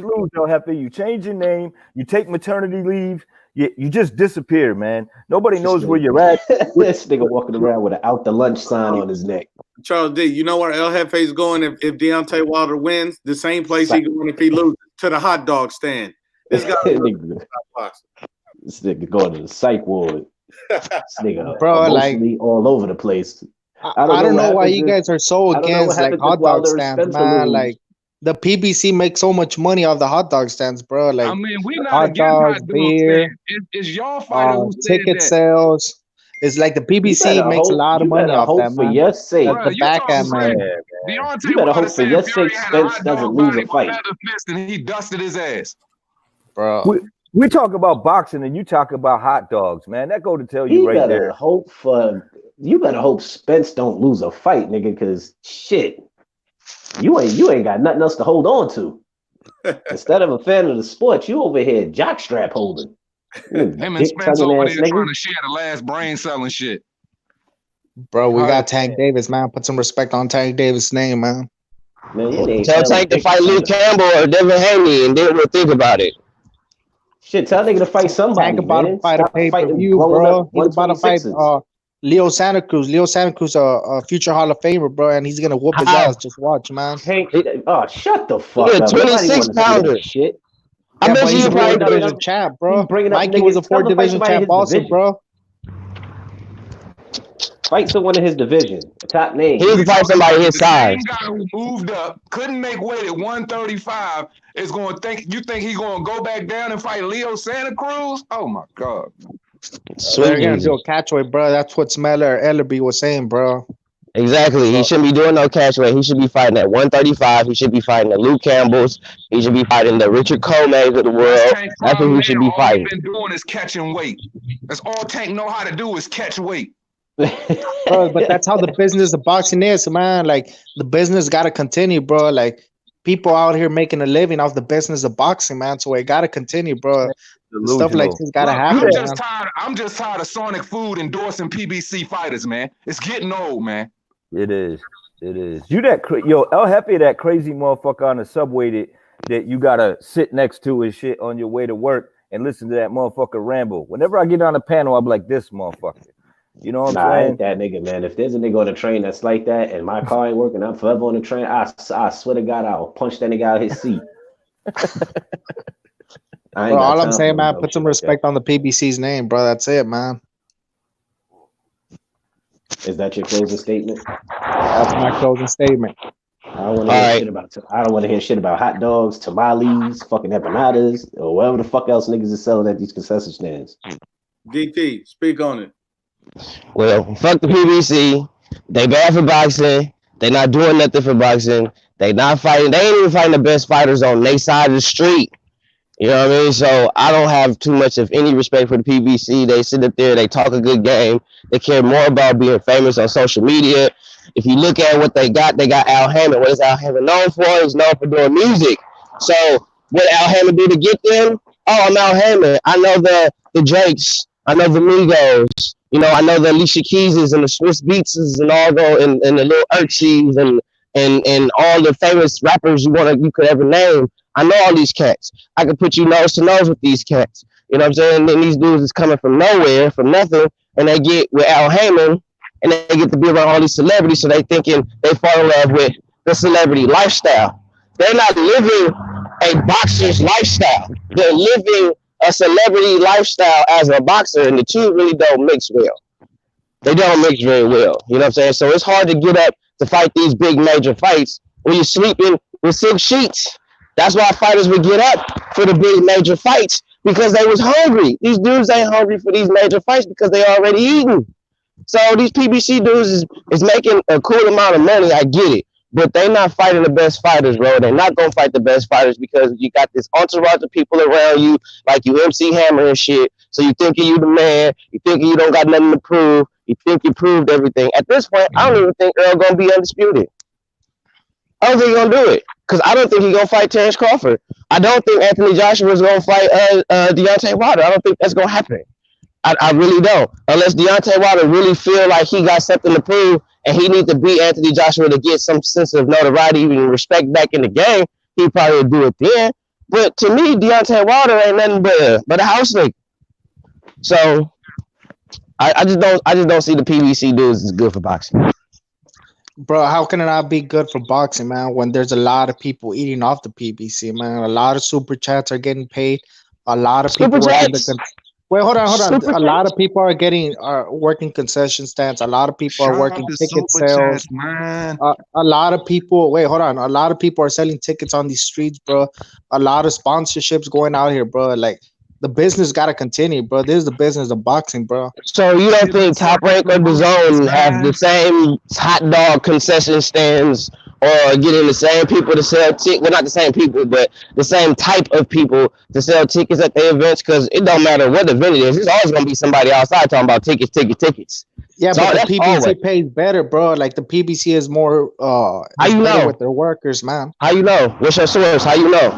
lose, El Jefe, you change your name, you take maternity leave, you just disappear, man. Nobody knows where you're at. This nigga walking around with an out the lunch sign on his neck. This D, you know where El Jefe is going if Deontay Wilder wins? The same place he going if he loses, to the hot dog stand. This guy This nigga going to the psych ward. This nigga bro, like all over the place. I don't know why you guys are so against like hot dog stands, man. Like the PBC makes so much money off the hot dog stands, bro. Like I mean, we not hot dogs, beer, it's y'all fighter who ticket sales. It's like the PBC makes a lot of money off that, man. For your sake, the back end, man. You better hope for your sake Spence doesn't lose a fight. And he dusted his ass, bro. We talk about boxing and you talk about hot dogs, man. That go to tell you right there. You better hope Spence don't lose a fight, nigga, because shit, you ain't got nothing else to hold on to. Instead of a fan of the sport, you over here jockstrap holding. Him and Spence over there trying to share the last brain selling shit. Bro, we got Tank Davis, man. Put some respect on Tank Davis' name, man. Tell Tank to fight Luke Campbell or Devin Haney, and then we'll think about it. Shit, tell nigga to fight somebody. Tank about to fight a pay-per-view, bro. He's about to fight Leo Santa Cruz. Leo Santa Cruz, a future Hall of Famer, bro, and he's gonna whoop his ass. Just watch, man. Shut the fuck up. 26-pounder. Shit. I bet he's a 4-division champ, bro. Mikey was a 4-division champ also, bro. Fight someone in his division, a top name. He needs to fight somebody his size. The same guy who moved up, couldn't make weight at 135, is going to think. You think he's going to go back down and fight Leo Santa Cruz? Oh my God! They're gonna do a catchweight, bro. That's what Smeller Ellerby was saying, bro. Exactly. He shouldn't be doing no catchweight. He should be fighting at 135. He should be fighting the Luke Campbells. He should be fighting the Richard Coleman's of the world. That's what he should be fighting. All he's been doing is catching weight. That's all Tank know how to do is catch weight. Bro, but that's how the business of boxing is, man. Like the business got to continue, bro. Like people out here making a living off the business of boxing, man. So it got to continue, bro. Stuff like this got to happen. I'm just tired of Sonic Food endorsing PBC fighters, man. It's getting old, man. It is. You that El Jefe, that crazy motherfucker on the subway that you gotta sit next to and shit on your way to work and listen to that motherfucker ramble. Whenever I get on the panel, I'm like this motherfucker. You know what I'm saying? I ain't that nigga, man. If there's a nigga on the train that's like that and my car ain't working, I'm forever on the train, I swear to God, I'll punch that nigga out of his seat. Bro, all I'm saying, man, put some respect on the PBC's name, bro. That's it, man. Is that your closing statement? That's my closing statement. I don't want to hear shit about hot dogs, tamales, fucking empanadas, or whatever the fuck else niggas is selling at these concession stands. DT, speak on it. Well, fuck the PBC. They bad for boxing. They not doing nothing for boxing. They not fighting. They ain't even fighting the best fighters on their side of the street. You know what I mean? So I don't have too much of any respect for the PBC. They sit up there, they talk a good game. They care more about being famous on social media. If you look at what they got Al Hammond. What is Al Hammond known for? He's known for doing music. So what Al Hammond do to get them? Oh, I'm Al Hammond. I know the Drakes. I know the Migos. You know, I know the Alicia Keyses and the Swiss Beatses and all and the Lil Urchies and all the famous rappers you could ever name. I know all these cats. I can put you nose to nose with these cats. You know what I'm saying? And then these dudes is coming from nowhere, from nothing, and they get with Al Hammond, and they get to be around all these celebrities, so they thinking they fall in love with the celebrity lifestyle. They're not living a boxer's lifestyle. They're living a celebrity lifestyle as a boxer, and the two really don't mix well. They don't mix very well. You know what I'm saying? So it's hard to get up to fight these big major fights when you're sleeping with 6 sheets. That's why fighters would get up for the big major fights, because they was hungry. These dudes ain't hungry for these major fights because they already eating. So these PBC dudes is making a cool amount of money. I get it. But they not fighting the best fighters, bro. They're not going to fight the best fighters because you got this entourage of people around you, like you MC Hammer and shit. So you thinking you the man. You thinking you don't got nothing to prove. You think you proved everything. At this point, I don't even think Earl going to be undisputed. I don't think he's going to do it. Because I don't think he's going to fight Terrence Crawford. I don't think Anthony Joshua is going to fight Deontay Wilder. I don't think that's going to happen. I really don't. Unless Deontay Wilder really feel like he got something to prove and he needs to beat Anthony Joshua to get some sense of notoriety and respect back in the game, he probably would do it then. But to me, Deontay Wilder ain't nothing but a house nigga. So I just don't see the PBC dudes as good for boxing. Bro, how can it not be good for boxing, man, when there's a lot of people eating off the PBC, man? A lot of super chats are getting paid. A lot of people wait, hold on. A lot of people are working concession stands. A lot of people are working ticket sales. Man. A lot of people, wait, hold on. A lot of people are selling tickets on these streets, bro. A lot of sponsorships going out here, bro. Like, the business got to continue, bro. This is the business of boxing, bro. So you don't think Top Rank or DAZN have the same hot dog concession stands or getting the same people to sell tickets? Well, not the same people, but the same type of people to sell tickets at their events? Because it don't matter what event it is. There's always going to be somebody outside talking about tickets. Yeah, so but the PBC pays better, bro. Like, the PBC is more how you know with their workers, man. How you know? What's your source? How you know?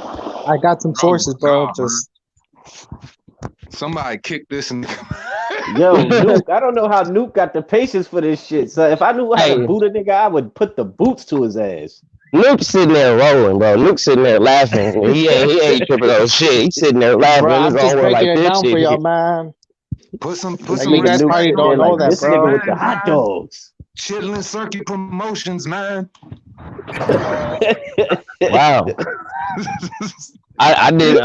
I got some sources, bro. Just somebody kick this and yo, Nuke, I don't know how Nuke got the patience for this shit. So if I knew how to boot a nigga, I would put the boots to his ass. Nuke's sitting there rolling, bro. Nuke's sitting there laughing. He ain't tripping on shit. He's sitting there laughing. Bro, I'm just breaking it down for y'all, man. Put some. You guys probably don't know that, bro. With the hot dogs. Chitlin Circuit Promotions, man. Wow. I didn't.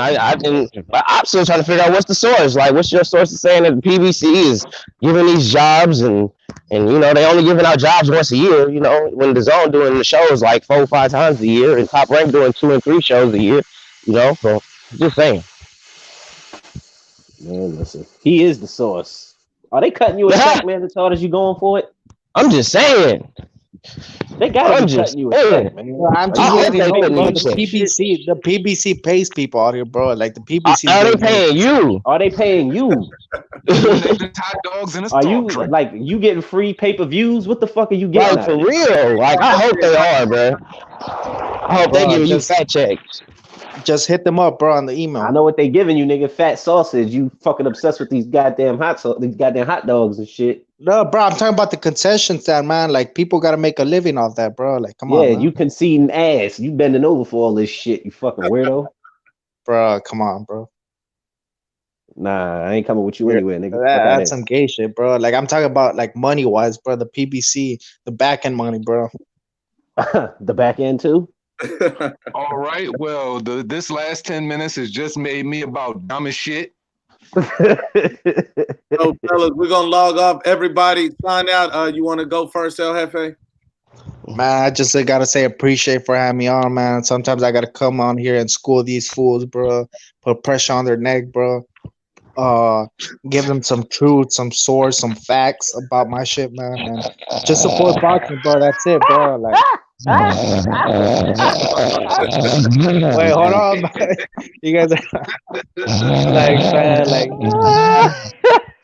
I'm still trying to figure out what's the source. Like, what's your source of saying that the PBC is giving these jobs and they only giving out jobs once a year. When the Zone doing the shows like 4 or 5 times a year, and Top Rank doing 2 and 3 shows a year. So just saying. Man, listen, he is the source. Are they cutting you a check, man? As hard as you going for it? I'm just saying. They gotta be cutting you a check, man. Bro, I'm just letting you know, bro, the PBC pays people out here, bro. Like the PBC. Are they paying you? Are they paying you? Hot dogs in a Are you like you getting free pay-per-views? What the fuck are you getting? Like, for real? Like, I hope they are, bro. I hope they giving you fat checks. Just hit them up, bro, on the email. I know what they giving you, nigga. Fat sausage. You fucking obsessed with these goddamn hot dogs and shit. No, bro, I'm talking about the concession stand, man. Like, people got to make a living off that, bro. Like, come on. Yeah, you conceding ass. You bending over for all this shit, you fucking weirdo. Bro, come on, bro. Nah, I ain't coming with you anywhere, nigga. That's some gay shit, bro. Like, I'm talking about, like, money-wise, bro. The PBC, the back-end money, bro. The back end, too? All right. Well, this last 10 minutes has just made me about dumb as shit. So, fellas, we're gonna log off. Everybody, sign out. You want to go first, El Jefe? Man, I just gotta say appreciate for having me on, man. Sometimes I gotta come on here and school these fools, bro. Put pressure on their neck, bro. Give them some truth, some source, some facts about my shit, man. And just support boxing, bro. That's it, bro. Like. Wait, hold on, man. You guys are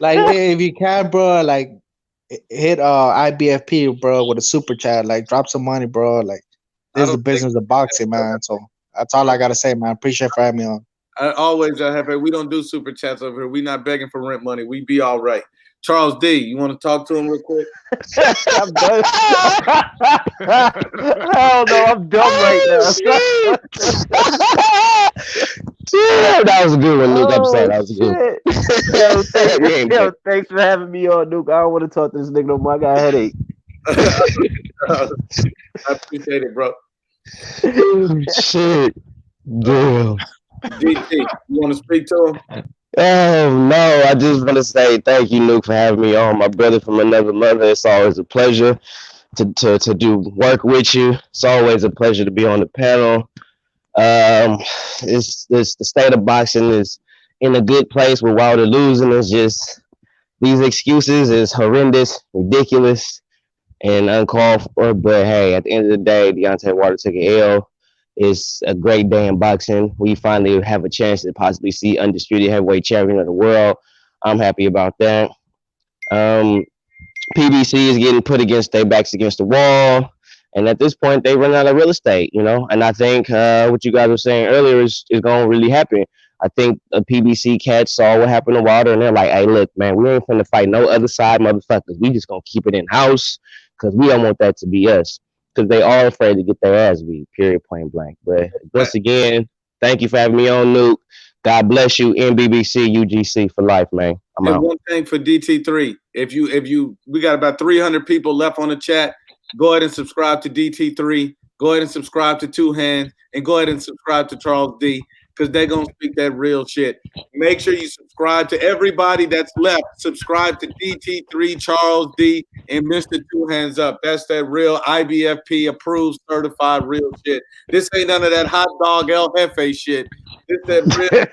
like if you can, bro, like hit IBFP, bro, with a super chat. Like, drop some money, bro. Like, this is the business of boxing, man. So that's all I gotta say, man. Appreciate for having me on. Always, Jefe. We don't do super chats over here. We not begging for rent money. We be all right. Charles D, you want to talk to him real quick? I'm done. Hell no, I'm done right now. That was a good one, Luke. I'm sorry. That was a good one. Thanks for having me on, Duke. I don't want to talk to this nigga no more. I got a headache. I appreciate it, bro. Shit. Damn. DT, you want to speak to him? Oh, no, I just want to say thank you, Nuke, for having me on. My brother from another mother. It's always a pleasure to do work with you. It's always a pleasure to be on the panel. It's the state of boxing is in a good place with Wilder losing. It's just these excuses is horrendous, ridiculous, and uncalled for. But hey, at the end of the day, Deontay Wilder took an L. It's a great day in boxing. We finally have a chance to possibly see undisputed heavyweight champion of the world. I'm happy about that. PBC is getting put against their backs against the wall. And at this point, they run out of real estate, And I think what you guys were saying earlier is going to really happen. I think the PBC cats saw what happened to Wilder, and they're like, hey, look, man, we ain't finna fight no other side motherfuckers. We just going to keep it in-house because we don't want that to be us. Because they are afraid to get their ass beat, period, point blank. But once again, thank you for having me on, Nuke. God bless you, NBBC, UGC for life, man. I'm out. One thing for DT3, if you, we got about 300 people left on the chat. Go ahead and subscribe to DT3. Go ahead and subscribe to Two Hands, and go ahead and subscribe to Charles D, because they're gonna speak that real shit. Make sure you subscribe to everybody that's left. Subscribe to DT3, Charles D, and Mr. Two Hands Up. That's that real IBFP approved, certified real shit. This ain't none of that hot dog El Jefe shit. This that real.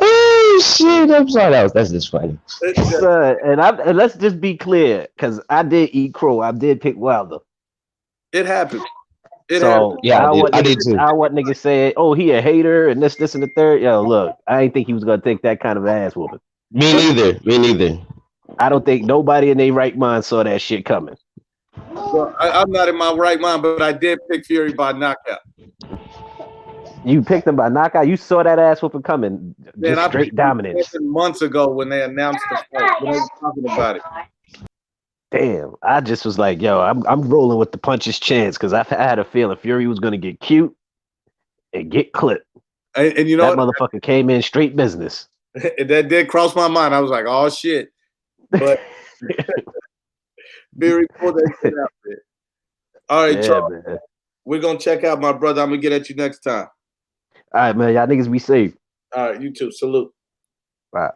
Oh shit! I'm sorry. That's just funny. And let's just be clear, because I did eat crow. I did pick Wilder. It happened. Yeah, I did too. I want niggas say, oh, he a hater and this and the third. Yo, look, I didn't think he was gonna take that kind of ass whooping. Me neither. I don't think nobody in their right mind saw that shit coming. Well, I'm not in my right mind, but I did pick Fury by knockout. You picked him by knockout. You saw that ass whooping coming. Just straight dominance. Months ago when they announced the fight, when they were talking about it. Damn, I just was like, yo, I'm rolling with the puncher's chance because I had a feeling Fury was gonna get cute and get clipped. And you know that motherfucker came in straight business. That did cross my mind. I was like, oh shit. But Fury pulled that shit out there. All right, Yeah, Charles. man. We're gonna check out, my brother. I'm gonna get at you next time. All right, man. Y'all niggas be safe. All right, you too. Salute. Bye.